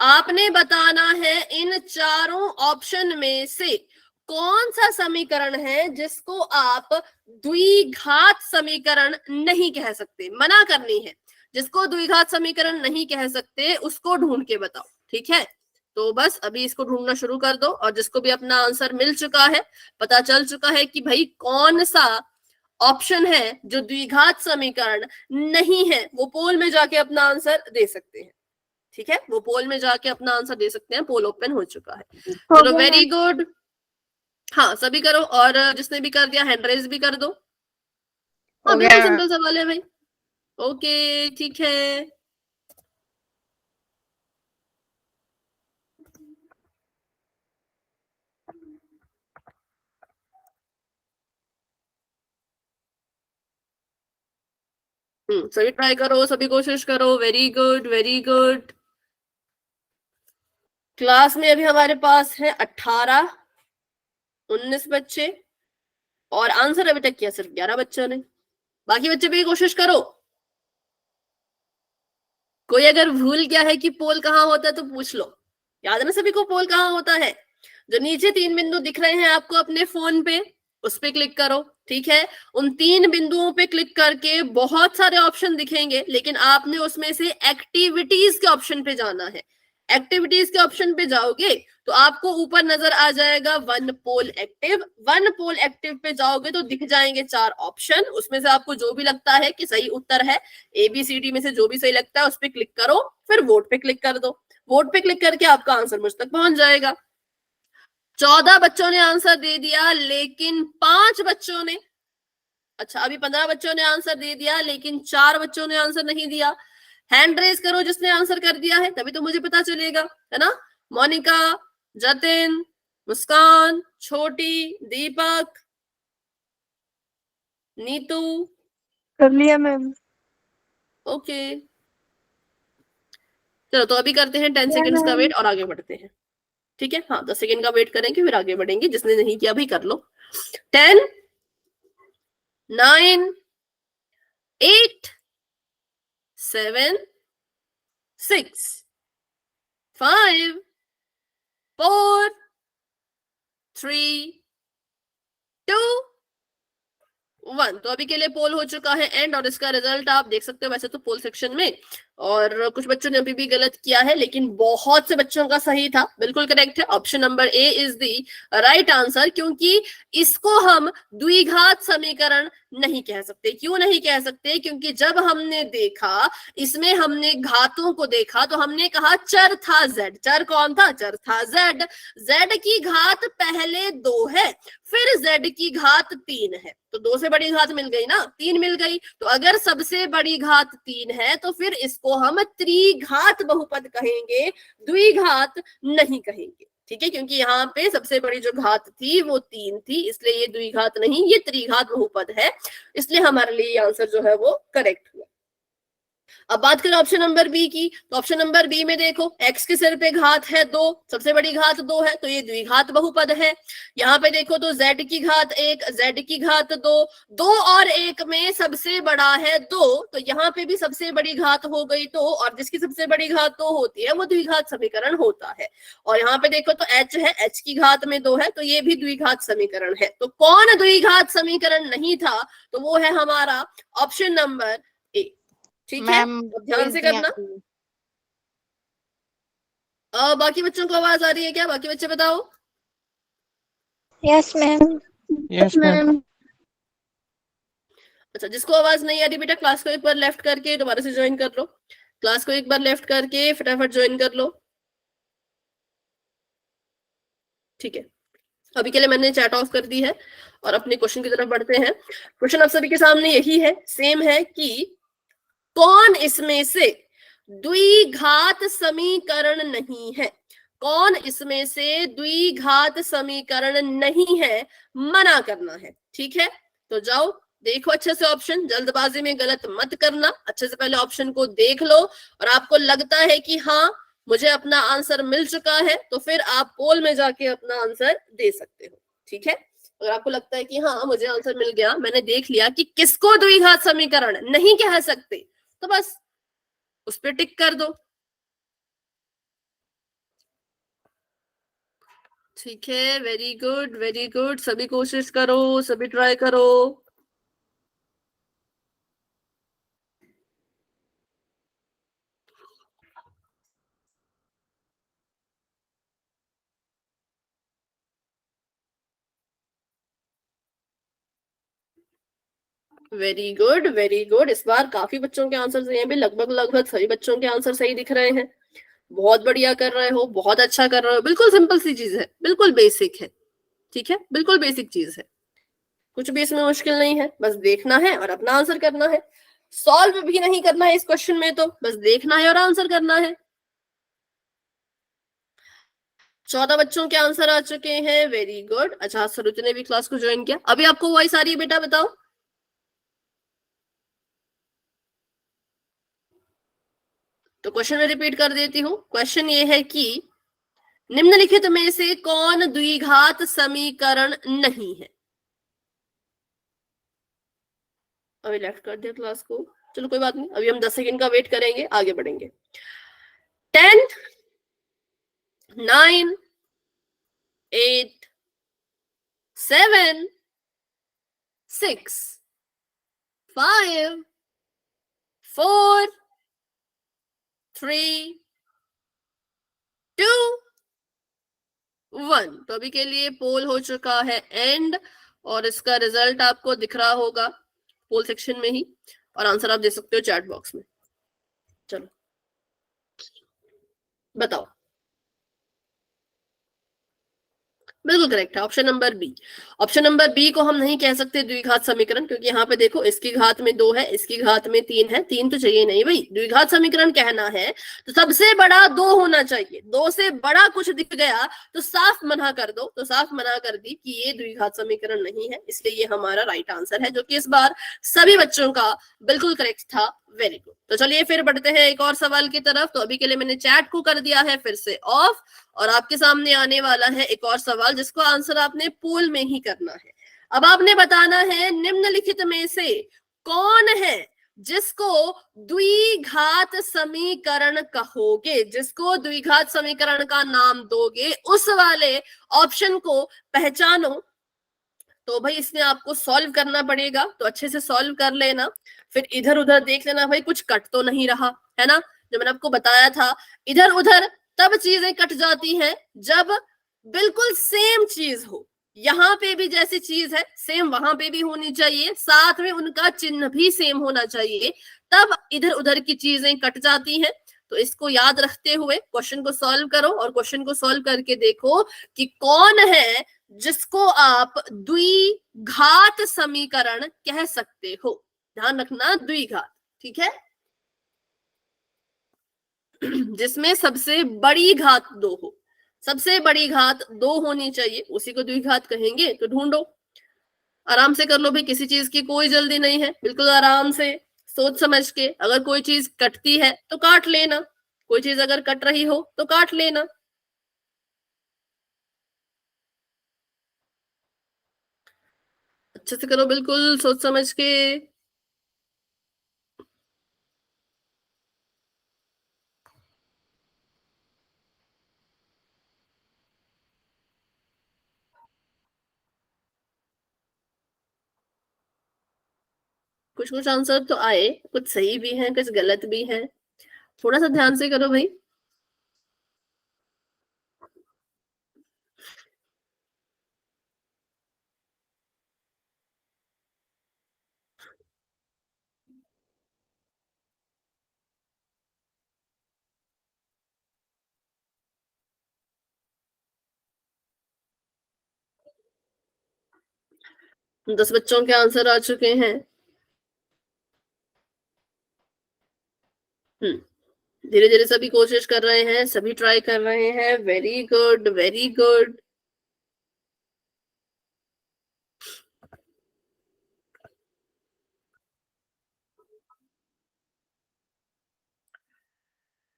आपने बताना है इन चारों ऑप्शन में से कौन सा समीकरण है जिसको आप द्विघात समीकरण नहीं कह सकते। मना करनी है, जिसको द्विघात समीकरण नहीं कह सकते उसको ढूंढ के बताओ, ठीक है। तो बस अभी इसको ढूंढना शुरू कर दो और जिसको भी अपना आंसर मिल चुका है, पता चल चुका है कि भाई कौन सा ऑप्शन है जो द्विघात समीकरण नहीं है, वो पोल में जाके अपना आंसर दे सकते हैं, ठीक है। वो पोल में जाके अपना आंसर दे सकते हैं। पोल ओपन हो चुका है। चलो वेरी गुड। हाँ सभी करो और जिसने भी कर दिया हैंड रेज भी कर दो। हाँ बिल्कुल सिंपल सवाल है भाई। ओके ठीक है। सभी ट्राई करो, सभी कोशिश करो। Very good, very good. Class में अभी हमारे पास है 18, 19 बच्चे, और आंसर अभी तक किया सिर्फ 11 बच्चों ने। बाकी बच्चे भी कोशिश करो। कोई अगर भूल गया है कि पोल कहाँ होता है तो पूछ लो। याद है ना सभी को पोल कहाँ होता है? जो नीचे 3 बिंदु दिख रहे हैं आपको अपने फोन पे, उस पे क्लिक करो। ठीक है, उन 3 बिंदुओं पे क्लिक करके बहुत सारे ऑप्शन दिखेंगे, लेकिन आपने उसमें से एक्टिविटीज के ऑप्शन पे जाना है। एक्टिविटीज के ऑप्शन पे जाओगे तो आपको ऊपर नजर आ जाएगा वन पोल एक्टिव। वन पोल एक्टिव पे जाओगे तो दिख जाएंगे 4 ऑप्शन। उसमें से आपको जो भी लगता है कि सही उत्तर है, ABCD में से जो भी सही लगता है उस पर क्लिक करो, फिर वोट पे क्लिक कर दो। वोट पे क्लिक करके आपका आंसर मुझ तक पहुंच जाएगा। 14 बच्चों ने आंसर दे दिया, लेकिन 5 बच्चों ने, अच्छा अभी 15 बच्चों ने आंसर दे दिया, लेकिन 4 बच्चों ने आंसर नहीं दिया। हैंड रेज करो जिसने आंसर कर दिया है, तभी तो मुझे पता चलेगा, है ना? मोनिका, जतिन, मुस्कान, छोटी, दीपक, नीतू।
कर लिया मैम।
ओके, चलो तो अभी करते हैं 10 सेकेंड्स का वेट और आगे बढ़ते हैं। ठीक है, हाँ 10 सेकेंड का वेट करेंगे फिर आगे बढ़ेंगे। जिसने नहीं किया भाई कर लो। 10, 9, 8, 7, 6, 5, 4, 3, 2, 1। तो अभी के लिए पोल हो चुका है एंड, और इसका रिजल्ट आप देख सकते हो वैसे तो पोल सेक्शन में। और कुछ बच्चों ने अभी भी गलत किया है, लेकिन बहुत से बच्चों का सही था, बिल्कुल करेक्ट है। Option number A is the right answer, क्योंकि इसको हम द्विघात समीकरण नहीं कह सकते। क्यों नहीं कह सकते? क्योंकि जब हमने देखा, इसमें हमने घातों को देखा तो हमने कहा चर था z। चर कौन था? चर था z। z की घात पहले 2 है, फिर z की घात 3 है, तो 2 से बड़ी घात मिल गई ना, 3 मिल गई। तो अगर सबसे बड़ी घात 3 है तो फिर इसको हम त्रिघात बहुपद कहेंगे, द्विघात नहीं कहेंगे। ठीक है, क्योंकि यहाँ पे सबसे बड़ी जो घात थी वो 3 थी, इसलिए ये द्विघात नहीं, ये त्रिघात बहुपद है। इसलिए हमारे लिए आंसर जो है वो करेक्ट हुआ। अब बात करें ऑप्शन नंबर बी की, तो ऑप्शन नंबर बी में देखो x के सिर पे घात है 2, सबसे बड़ी घात 2 है, तो ये द्विघात बहुपद है। यहाँ पे देखो तो z की घात 1, z की घात 2, 2 और 1 में सबसे बड़ा है 2, तो यहाँ पे भी सबसे बड़ी घात हो गई 2, और जिसकी सबसे बड़ी घात 2 होती है वो द्विघात समीकरण होता है। और यहाँ पे देखो तो h है, h की घात में 2 है, तो ये भी द्विघात समीकरण है। तो कौन द्विघात समीकरण नहीं था? तो वो है हमारा ऑप्शन नंबर ए। ठीक है, अब ध्यान से करना। बाकी बच्चों को आवाज आ रही है क्या? बाकी बच्चे बताओ।
Yes ma'am.
Yes, ma'am.
अच्छा, जिसको आवाज नहीं आ रही बेटा क्लास को एक बार लेफ्ट करके दोबारा से ज्वाइन कर लो। क्लास को एक बार लेफ्ट करके फटाफट ज्वाइन कर लो। ठीक है, अभी के लिए मैंने चैट ऑफ कर दी है और अपने क्वेश्चन की तरफ बढ़ते हैं। क्वेश्चन आप सभी के सामने यही है, सेम है कि कौन इसमें से द्विघात समीकरण नहीं है? कौन इसमें से द्विघात समीकरण नहीं है? मना करना है। ठीक है, तो जाओ देखो अच्छे से ऑप्शन, जल्दबाजी में गलत मत करना। अच्छे से पहले ऑप्शन को देख लो, और आपको लगता है कि हाँ मुझे अपना आंसर मिल चुका है, तो फिर आप पोल में जाके अपना आंसर दे सकते हो। ठीक है, अगर आपको लगता है कि हाँ मुझे आंसर मिल गया, मैंने देख लिया कि किसको द्विघात समीकरण नहीं कह सकते, तो बस उस पर टिक कर दो। ठीक है, वेरी गुड, वेरी गुड। सभी कोशिश करो, सभी ट्राई करो। Very good, very good. इस बार काफी बच्चों के आंसर सही हैं भी, लगभग सभी बच्चों के आंसर सही दिख रहे हैं। बहुत बढ़िया कर रहे हो, बहुत अच्छा कर रहे हो। बिल्कुल सिंपल सी चीज है, बिल्कुल बेसिक है। ठीक है, बिल्कुल बेसिक चीज है, कुछ भी इसमें मुश्किल नहीं है। बस देखना है और अपना आंसर करना है। सॉल्व भी नहीं करना है इस क्वेश्चन में, तो बस देखना है और आंसर करना है। 14 बच्चों के आंसर आ चुके हैं, वेरी गुड। अच्छा, सरुचि ने भी क्लास को ज्वाइन किया। अभी आपको वॉइस आ रही है बेटा, बताओ। तो क्वेश्चन में रिपीट कर देती हूँ। क्वेश्चन ये है कि निम्नलिखित में से कौन द्विघात समीकरण नहीं है। अभी लेफ्ट कर दिया क्लास को, चलो कोई बात नहीं, अभी हम 10 सेकंड का वेट करेंगे, आगे बढ़ेंगे। 10 9 8 7 6 5 4 3 2 1। तो अभी के लिए पोल हो चुका है एंड, और इसका रिजल्ट आपको दिख रहा होगा पोल सेक्शन में ही, और आंसर आप दे सकते हो चैट बॉक्स में। चलो बताओ। बिल्कुल करेक्ट है option number B. Option number B को हम नहीं कह सकते द्विघात समीकरण, क्योंकि यहाँ पे देखो इसकी घात में 2 है, इसकी घात में 3 है, 3 तो चाहिए नहीं भाई। द्विघात समीकरण कहना है तो सबसे बड़ा 2 होना चाहिए, 2 से बड़ा कुछ दिख गया तो साफ मना कर दो। तो साफ मना कर दी कि ये द्विघात समीकरण नहीं है, इसलिए ये हमारा राइट आंसर है, जो कि इस बार सभी बच्चों का बिल्कुल करेक्ट था। Very good. तो चलिए फिर बढ़ते हैं एक और सवाल की तरफ। तो अभी के लिए मैंने चैट को कर दिया है फिर से ऑफ, और आपके सामने आने वाला है एक और सवाल जिसको आंसर आपने पोल में ही करना है। अब आपने बताना है निम्नलिखित में से कौन है जिसको द्विघात समीकरण कहोगे, जिसको द्विघात समीकरण का नाम दोगे, उस वाले ऑप्शन को पहचानो। तो भाई इसमें आपको सॉल्व करना पड़ेगा, तो अच्छे से सॉल्व कर लेना, फिर इधर उधर देख लेना भाई कुछ कट तो नहीं रहा है ना। जो मैंने आपको बताया था, इधर उधर तब चीजें कट जाती हैं जब बिल्कुल सेम चीज हो। यहाँ पे भी जैसी चीज है सेम वहां पे भी होनी चाहिए, साथ में उनका चिन्ह भी सेम होना चाहिए, तब इधर उधर की चीजें कट जाती हैं। तो इसको याद रखते हुए क्वेश्चन को सॉल्व करो, और क्वेश्चन को सॉल्व करके देखो कि कौन है जिसको आप द्विघात समीकरण कह सकते हो। ध्यान रखना द्विघात, ठीक है, जिसमें सबसे बड़ी घात 2 हो। सबसे बड़ी घात 2 होनी चाहिए, उसी को द्विघात कहेंगे। तो ढूंढो, आराम से कर लो भाई, किसी चीज की कोई जल्दी नहीं है, बिल्कुल आराम से सोच समझ के। अगर कोई चीज कटती है तो काट लेना, कोई चीज अगर कट रही हो तो काट लेना। अच्छे से करो, बिल्कुल सोच समझ के। कुछ कुछ आंसर तो आए, कुछ सही भी हैं, कुछ गलत भी हैं, थोड़ा सा ध्यान से करो भाई। तो 10 बच्चों के आंसर आ चुके हैं। धीरे धीरे सभी कोशिश कर रहे हैं, सभी ट्राई कर रहे हैं। Very good, very good.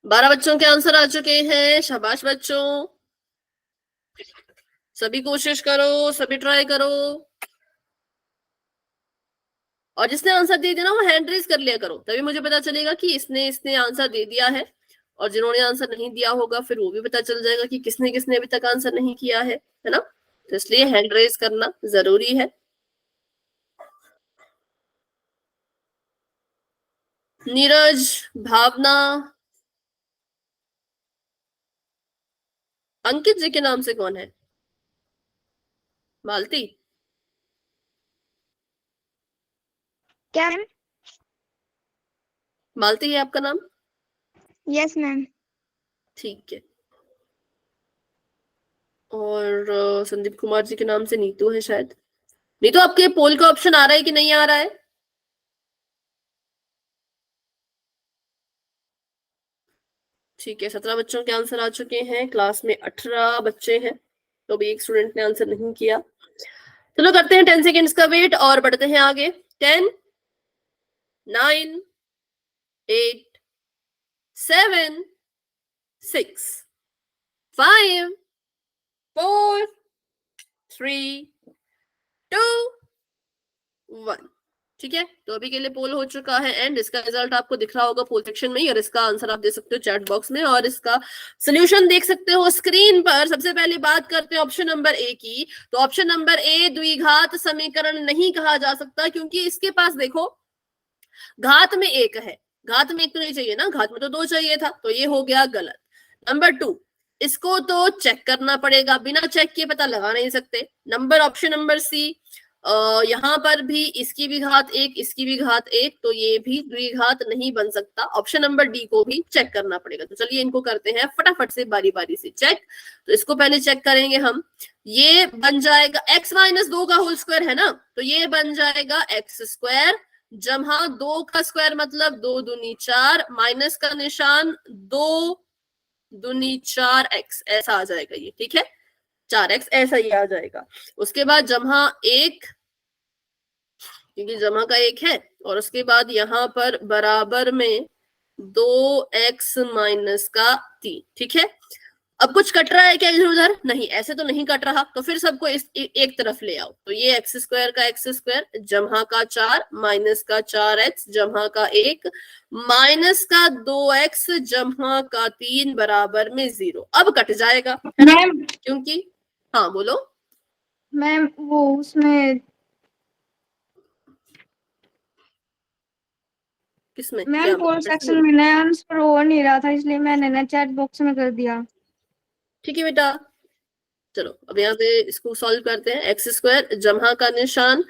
बारह बच्चों के आंसर आ चुके हैं। शाबाश बच्चों, सभी कोशिश करो, सभी ट्राई करो। और जिसने आंसर दे दिया ना वो हैंड रेज कर लिया करो, तभी मुझे पता चलेगा कि इसने इसने आंसर दे दिया है। और जिन्होंने आंसर नहीं दिया होगा फिर वो भी पता चल जाएगा कि किसने किसने अभी तक आंसर नहीं किया है ना। तो इसलिए हैंड रेज करना जरूरी है। नीरज, भावना, अंकित जी के नाम से कौन है? मालती,
क्या मैम?
मालती है आपका नाम?
Yes ma'am.
ठीक है। और संदीप कुमार जी के नाम से नीतू है शायद। नीतू, आपके पोल का ऑप्शन आ रहा है कि नहीं आ रहा है? ठीक है, 17 बच्चों के आंसर आ चुके हैं। क्लास में 18 बच्चे हैं, तो भी एक स्टूडेंट ने आंसर नहीं किया। चलो करते हैं 10 सेकेंड्स का वेट और बढ़ते हैं आगे। 10 9 8 7 6 5 4 3 2 1। ठीक है, तो अभी के लिए पोल हो चुका है एंड इसका रिजल्ट आपको दिख रहा होगा पोल सेक्शन में ही, और इसका आंसर आप दे सकते हो चैट बॉक्स में, और इसका सोल्यूशन देख सकते हो स्क्रीन पर। सबसे पहले बात करते हैं ऑप्शन नंबर ए की। तो ऑप्शन नंबर ए द्विघात समीकरण नहीं कहा जा सकता, क्योंकि इसके पास देखो घात में एक है, घात में एक तो नहीं चाहिए ना, घात में तो 2 चाहिए था, तो ये हो गया गलत। नंबर 2, इसको तो चेक करना पड़ेगा, बिना चेक किए पता लगा नहीं सकते। नंबर ऑप्शन नंबर सी, यहाँ पर भी इसकी भी घात एक, इसकी भी घात एक, तो ये भी द्विघात नहीं बन सकता। ऑप्शन नंबर डी को भी चेक करना पड़ेगा। तो चलिए इनको करते हैं फटाफट से बारी बारी से चेक। तो इसको पहले चेक करेंगे हम। ये बन जाएगा x माइनस 2 का होल स्क्वायर है ना, तो ये बन जाएगा x स्क्वायर जमा 2 का स्क्वायर मतलब 2 दूनी 4, माइनस का निशान 2 दूनी 4x, ऐसा आ जाएगा ये। ठीक है, 4x ऐसा ही आ जाएगा। उसके बाद जमा 1, क्योंकि जमा का 1 है, और उसके बाद यहाँ पर बराबर में 2x माइनस का 3। ठीक है, अब कुछ कट रहा है क्या इधर उधर? नहीं, ऐसे तो नहीं कट रहा, तो फिर सबको एक तरफ ले आओ। तो ये x स्क्वायर का x स्क्वायर जमा का 4 माइनस का 4x जमा का 1 माइनस का 2x जमा का 3 बराबर में 0। अब कट जाएगा है ना,
मैम
क्योंकि हाँ बोलो।
मैम वो उसमें
किसमें
मैम
क्या?
पोल सेक्शन में नया आंसर हो नहीं रहा था, इसलिए मैंने ना चैट बॉक्स में कर दिया।
ठीक है बेटा, चलो अब यहाँ पे इसको सॉल्व करते हैं। एक्स स्क्वायर जमा का निशान,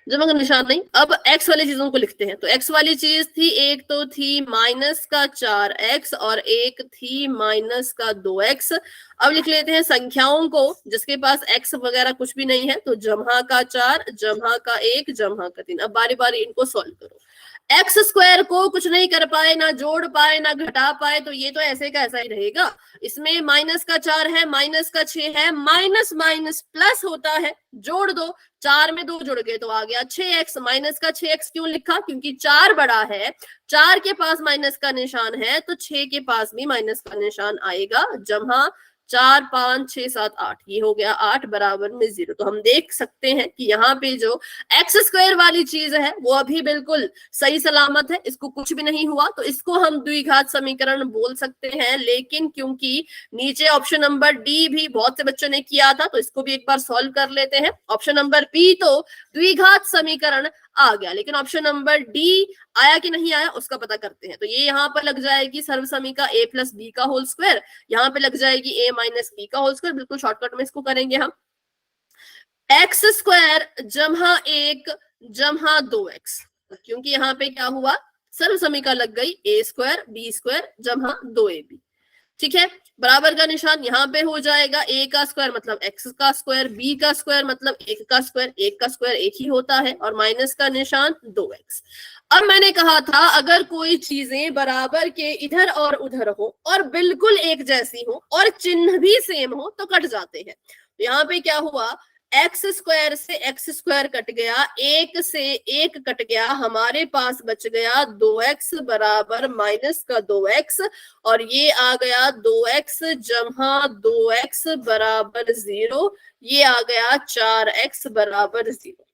जमा का निशान नहीं, अब एक्स वाली चीजों को लिखते हैं। तो एक्स वाली चीज थी, एक तो थी माइनस का 4x और एक थी माइनस का 2x। अब लिख लेते हैं संख्याओं को, जिसके पास x वगैरह कुछ भी नहीं है, तो जमा का 4 जमा का 1 जमा का 3। अब बारी बारी इनको सॉल्व करो। एक्स स्क्वायर को कुछ नहीं कर पाए, ना जोड़ पाए ना घटा पाए, तो ये तो ऐसे का ऐसा ही रहेगा। इसमें माइनस का 4 है, माइनस का 6 है, माइनस माइनस प्लस होता है, जोड़ दो, 4 में 2 जुड़ गए तो आ गया 6x। माइनस का 6x क्यों लिखा? क्योंकि 4 बड़ा है, 4 के पास माइनस का निशान है, तो 6 के पास भी माइनस का निशान आएगा। जमा 4 5 6 7 8, ये हो गया 8 बराबर में 0। तो हम देख सकते हैं कि यहाँ पे जो एक्स स्क्वायर वाली चीज है वो अभी बिल्कुल सही सलामत है, इसको कुछ भी नहीं हुआ, तो इसको हम द्विघात समीकरण बोल सकते हैं। लेकिन क्योंकि नीचे ऑप्शन नंबर डी भी बहुत से बच्चों ने किया था, तो इसको भी एक बार सॉल्व कर लेते हैं। ऑप्शन नंबर बी तो द्विघात समीकरण आ गया, लेकिन ऑप्शन नंबर डी आया कि नहीं आया उसका पता करते हैं। तो ये यहाँ पर लग जाएगी सर्वसमीका a प्लस बी का होल स्क्वायर, यहाँ पे लग जाएगी a माइनस बी का होल स्क्वायर। बिल्कुल शॉर्टकट में इसको करेंगे हम। एक्स स्क्वायर जमा 1 जमा 2x, क्योंकि यहाँ पे क्या हुआ, सर्वसमीका लग गई a स्क्वायर बी स्क्वायर जमा 2ab। ठीक है, बराबर का निशान यहाँ पे हो जाएगा, a का स्क्वायर मतलब x का स्क्वायर, b का स्क्वायर मतलब 1 का स्क्वायर, 1 का स्क्वायर 1 ही होता है, और माइनस का निशान 2x। अब मैंने कहा था अगर कोई चीजें बराबर के इधर और उधर हो और बिल्कुल एक जैसी हो और चिन्ह भी सेम हो तो कट जाते हैं। तो यहाँ पे क्या हुआ, एक्स स्क्वायर से एक्स स्क्वायर कट गया, 1 से 1 कट गया, हमारे पास बच गया 2x बराबर माइनस का 2x, और ये आ गया 2x जमा 2x बराबर 0, ये आ गया 4x बराबर 0।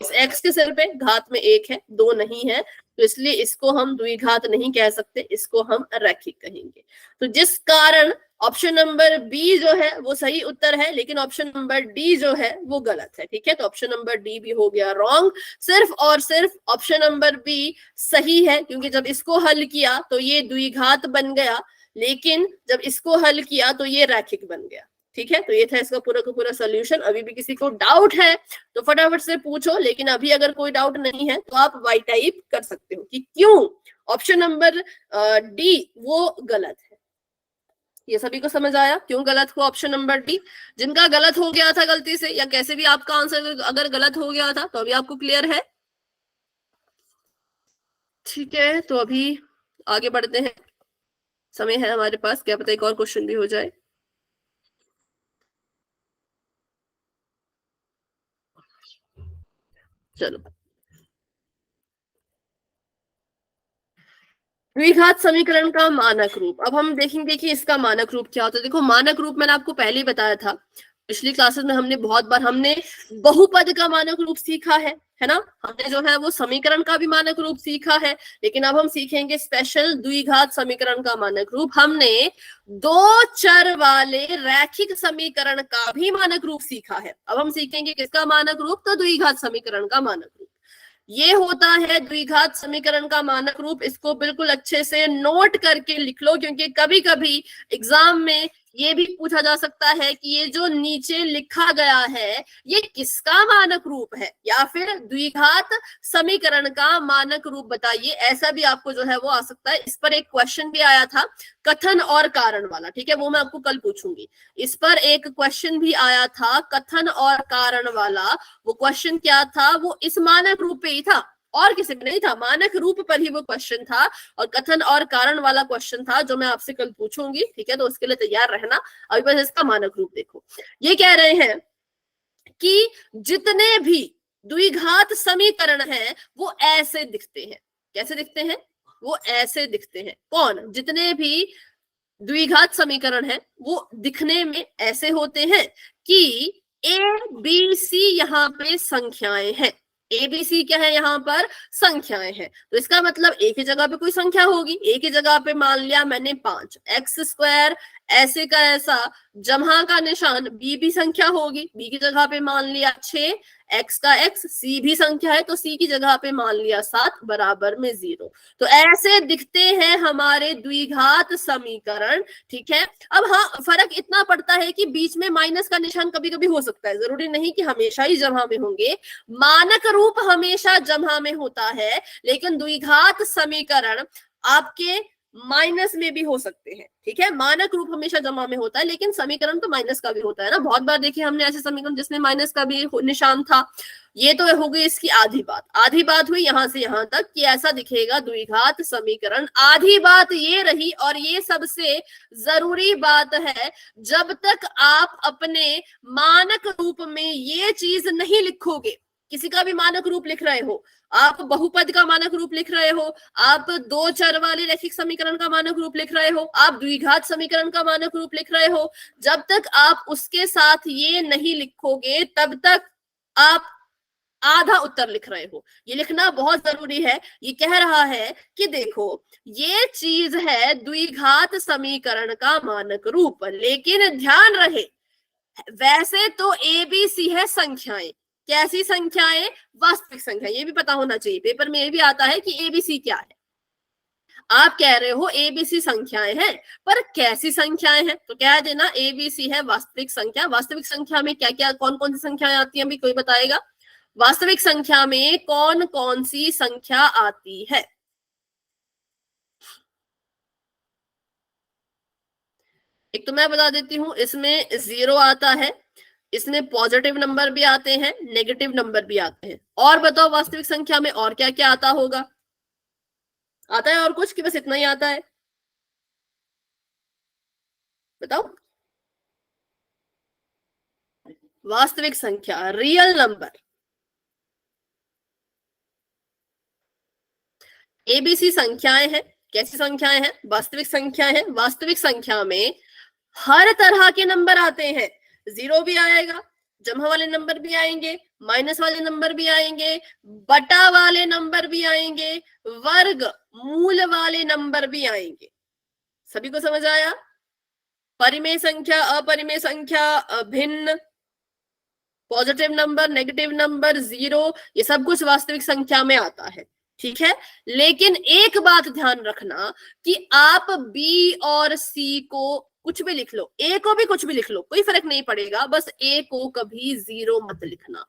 इस x के सिर पे घात में 1 है, 2 नहीं है, तो इसलिए इसको हम द्विघात नहीं कह सकते, इसको हम रैखिक कहेंगे। तो जिस कारण ऑप्शन नंबर बी जो है वो सही उत्तर है, लेकिन ऑप्शन नंबर डी जो है वो गलत है। ठीक है, तो ऑप्शन नंबर डी भी हो गया रॉन्ग। सिर्फ और सिर्फ ऑप्शन नंबर बी सही है, क्योंकि जब इसको हल किया तो ये द्विघात बन गया, लेकिन जब इसको हल किया तो ये रैखिक बन गया। ठीक है, तो ये था इसका पूरा का पूरा सोल्यूशन। अभी भी किसी को डाउट है तो फटाफट से पूछो, लेकिन अभी अगर कोई डाउट नहीं है तो आप वाई टाइप कर सकते हो कि क्यों ऑप्शन नंबर डी वो गलत है। ये सभी को समझ आया क्यों गलत हुआ ऑप्शन नंबर डी? जिनका गलत हो गया था गलती से या कैसे भी आपका आंसर अगर गलत हो गया था तो अभी आपको क्लियर है? ठीक है, तो अभी आगे बढ़ते हैं, समय है हमारे पास, क्या पता एक और क्वेश्चन भी हो जाए। चलो द्विघात समीकरण का मानक रूप। अब हम देखेंगे कि इसका मानक रूप क्या होता है। देखो मानक रूप मैंने आपको पहले ही बताया था, पिछली क्लासेस में हमने बहुत बार हमने बहुपद का मानक रूप सीखा है ना। हमने जो है वो समीकरण का भी मानक रूप सीखा है, लेकिन अब हम सीखेंगे स्पेशल द्विघात समीकरण का मानक रूप। हमने दो चर वाले रैखिक समीकरण का भी मानक रूप सीखा है। अब हम सीखेंगे किसका मानक रूप, तो द्विघात समीकरण का मानक रूप। ये होता है द्विघात समीकरण का मानक रूप। इसको बिल्कुल अच्छे से नोट करके लिख लो, क्योंकि कभी कभी एग्जाम में ये भी पूछा जा सकता है कि ये जो नीचे लिखा गया है ये किसका मानक रूप है, या फिर द्विघात समीकरण का मानक रूप बताइए। ऐसा भी आपको जो है वो आ सकता है। इस पर एक क्वेश्चन भी आया था कथन और कारण वाला, ठीक है, वो मैं आपको कल पूछूंगी। इस पर एक क्वेश्चन भी आया था कथन और कारण वाला। वो क्वेश्चन क्या था, वो इस मानक रूप पे ही था और किसी में नहीं था, मानक रूप पर ही वो क्वेश्चन था, और कथन और कारण वाला क्वेश्चन था जो मैं आपसे कल पूछूंगी, ठीक है। तो उसके लिए तैयार रहना। अभी बस इसका मानक रूप देखो। ये कह रहे हैं कि जितने भी द्विघात समीकरण हैं वो ऐसे दिखते हैं। कैसे दिखते हैं, वो ऐसे दिखते हैं। कौन, जितने भी द्विघात समीकरण हैं वो दिखने में ऐसे होते हैं कि ए बी सी यहाँ पे संख्याएं हैं। ए बी सी क्या है, यहाँ पर संख्याएं हैं। तो इसका मतलब एक ही जगह पे कोई संख्या होगी। एक ही जगह पे मान लिया मैंने 5, एक्स स्क्वायर ऐसे का ऐसा, जमा का निशान बी भी संख्या होगी, बी की जगह पे मान लिया 6, एक्स का एक्स, सी भी संख्या है तो सी की जगह पे मान लिया 7 बराबर में 0। तो ऐसे दिखते हैं हमारे द्विघात समीकरण, ठीक है। अब हाँ, फर्क इतना पड़ता है कि बीच में माइनस का निशान कभी कभी हो सकता है, जरूरी नहीं कि हमेशा ही जमा में होंगे। मानक रूप हमेशा जमा में होता है, लेकिन द्विघात समीकरण आपके माइनस में भी हो सकते हैं, ठीक है। मानक रूप हमेशा जमा में होता है, लेकिन समीकरण तो माइनस का भी होता है ना। बहुत बार देखिए हमने ऐसे समीकरण जिसमें माइनस का भी निशान था। ये तो हो गई इसकी आधी बात। आधी बात हुई यहां से यहां तक कि ऐसा दिखेगा द्विघात समीकरण। आधी बात ये रही, और ये सबसे जरूरी बात है, जब तक आप अपने मानक रूप में ये चीज नहीं लिखोगे, किसी का भी मानक रूप लिख रहे हो, आप बहुपद का मानक रूप लिख रहे हो, आप दो चर वाले रैखिक समीकरण का मानक रूप लिख रहे हो, आप द्विघात समीकरण का मानक रूप लिख रहे हो, जब तक आप उसके साथ ये नहीं लिखोगे तब तक आप आधा उत्तर लिख रहे हो। ये लिखना बहुत जरूरी है। ये कह रहा है कि देखो ये चीज है द्विघात समीकरण का मानक रूप, लेकिन ध्यान रहे वैसे तो ए बी सी है संख्याएं। कैसी संख्याएं, वास्तविक संख्या। ये भी पता होना चाहिए, पेपर में ये भी आता है कि एबीसी क्या है। आप कह रहे हो एबीसी संख्याएं हैं, पर कैसी संख्याएं हैं, तो कह देना एबीसी है वास्तविक संख्या। वास्तविक संख्या में क्या क्या कौन कौन सी संख्याएं आती हैं, अभी कोई बताएगा? वास्तविक संख्या में कौन कौन सी संख्या आती है? एक तो मैं बता देती हूं, इसमें 0 आता है, इसमें पॉजिटिव नंबर भी आते हैं, नेगेटिव नंबर भी आते हैं। और बताओ वास्तविक संख्या में और क्या क्या आता होगा? आता है और कुछ, कि बस इतना ही आता है? बताओ। वास्तविक संख्या, रियल नंबर, एबीसी संख्याएं हैं। कैसी संख्याएं हैं? वास्तविक संख्याएं हैं। वास्तविक संख्या में हर तरह के नंबर आते हैं। 0 भी आएगा, जमा वाले नंबर भी आएंगे, माइनस वाले नंबर भी आएंगे, बटा वाले नंबर भी आएंगे, वर्ग मूल वाले नंबर भी आएंगे। सभी को समझ आया? परिमेय संख्या, अपरिमेय संख्या, भिन्न, पॉजिटिव नंबर, नेगेटिव नंबर, 0, ये सब कुछ वास्तविक संख्या में आता है, ठीक है। लेकिन एक बात ध्यान रखना कि आप बी और सी को कुछ भी लिख लो, ए को भी कुछ भी लिख लो, कोई फर्क नहीं पड़ेगा, बस ए को कभी 0 मत लिखना।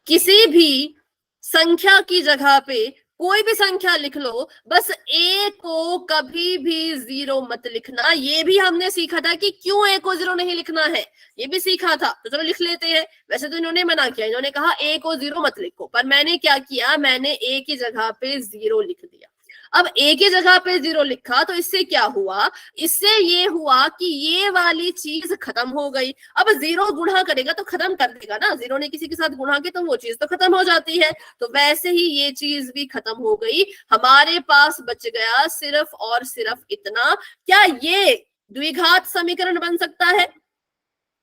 किसी भी संख्या की जगह पे कोई भी संख्या लिख लो, बस ए को कभी भी 0 मत लिखना। ये भी हमने सीखा था कि क्यों ए को 0 नहीं लिखना है, ये भी सीखा था, तो चलो लिख लेते हैं। वैसे तो इन्होंने मना किया, इन्होंने कहा ए को 0 मत लिखो, पर मैंने क्या किया, मैंने ए की जगह पे 0 लिख दिया। अब एक ही जगह पे 0 लिखा तो इससे क्या हुआ, इससे ये हुआ कि ये वाली चीज खत्म हो गई। अब 0 गुणा करेगा तो खत्म कर देगा ना, 0 ने किसी के साथ गुणा किया तो वो चीज तो खत्म हो जाती है। तो वैसे ही ये चीज भी खत्म हो गई, हमारे पास बच गया सिर्फ और सिर्फ इतना। क्या ये द्विघात समीकरण बन सकता है?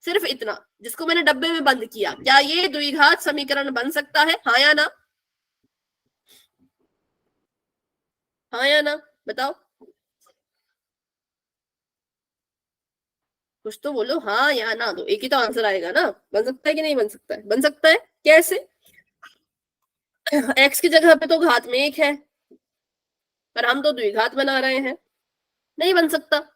सिर्फ इतना जिसको मैंने डब्बे में बंद किया, क्या ये द्विघात समीकरण बन सकता है? हाँ या ना? हाँ या ना बताओ, कुछ तो बोलो, हाँ या ना, तो एक ही तो आंसर आएगा ना। बन सकता है कि नहीं बन सकता है? बन सकता है। कैसे? x की जगह पे तो घात में 1 है, पर हम तो द्विघात बना रहे हैं, नहीं बन सकता।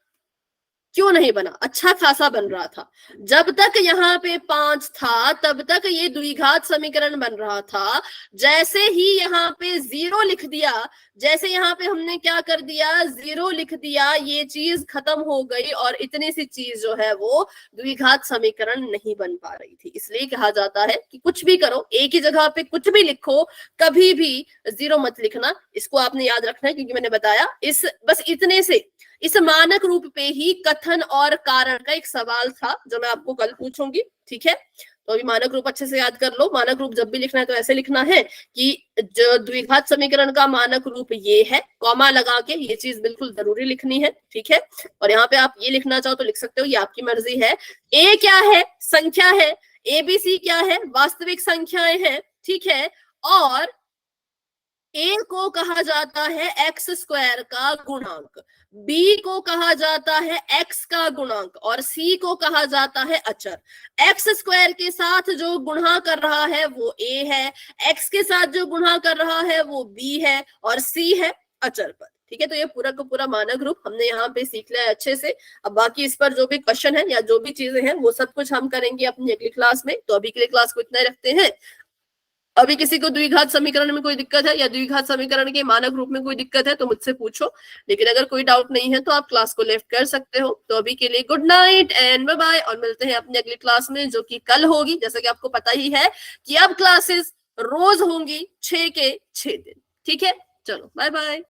क्यों नहीं बना? अच्छा खासा बन रहा था। जब तक यहाँ पे 5 था तब तक ये द्विघात समीकरण बन रहा था। जैसे ही यहाँ पे 0 लिख दिया, जैसे यहाँ पे हमने क्या कर दिया, 0 लिख दिया, ये चीज खत्म हो गई और इतनी सी चीज जो है वो द्विघात समीकरण नहीं बन पा रही थी। इसलिए कहा जाता है कि कुछ भी करो, एक ही जगह पे कुछ भी लिखो, कभी भी 0 मत लिखना। इसको आपने याद रखना है, क्योंकि मैंने बताया इस बस इतने से, इस मानक रूप पे ही कथन और कारण का एक सवाल था जो मैं आपको कल पूछूंगी, ठीक है। तो अभी मानक रूप अच्छे से याद कर लो। मानक रूप जब भी लिखना है तो ऐसे लिखना है कि जो द्विघात समीकरण का मानक रूप ये है, कॉमा लगा के, ये चीज बिल्कुल जरूरी लिखनी है, ठीक है। और यहाँ पे आप ये लिखना चाहो तो लिख सकते हो, ये आपकी मर्जी है। ए क्या है? संख्या है। ABC क्या है? वास्तविक संख्याएं हैं, ठीक है। और A को कहा जाता है x² का गुणांक, B को कहा जाता है x का गुणांक और C को कहा जाता है अचर। x² के साथ जो गुणा कर रहा है वो A है, x के साथ जो गुणा कर रहा है वो B है और C है अचर पद, ठीक है। तो ये पूरा का पूरा मानक रूप हमने यहाँ पे सीख लिया है अच्छे से। अब बाकी इस पर जो भी क्वेश्चन है या जो भी चीजें हैं वो सब कुछ हम करेंगे अपनी अगली क्लास में। तो अभी के लिए क्लास को इतना ही रखते हैं। अभी किसी को द्विघात समीकरण में कोई दिक्कत है या द्विघात समीकरण के मानक रूप में कोई दिक्कत है तो मुझसे पूछो, लेकिन अगर कोई डाउट नहीं है तो आप क्लास को लेफ्ट कर सकते हो। तो अभी के लिए good night and bye bye, और मिलते हैं अपनी अगली क्लास में जो कि कल होगी। जैसा कि आपको पता ही है कि अब क्लासेस रोज होंगी 6 के 6 दिन, ठीक है। चलो बाय बाय।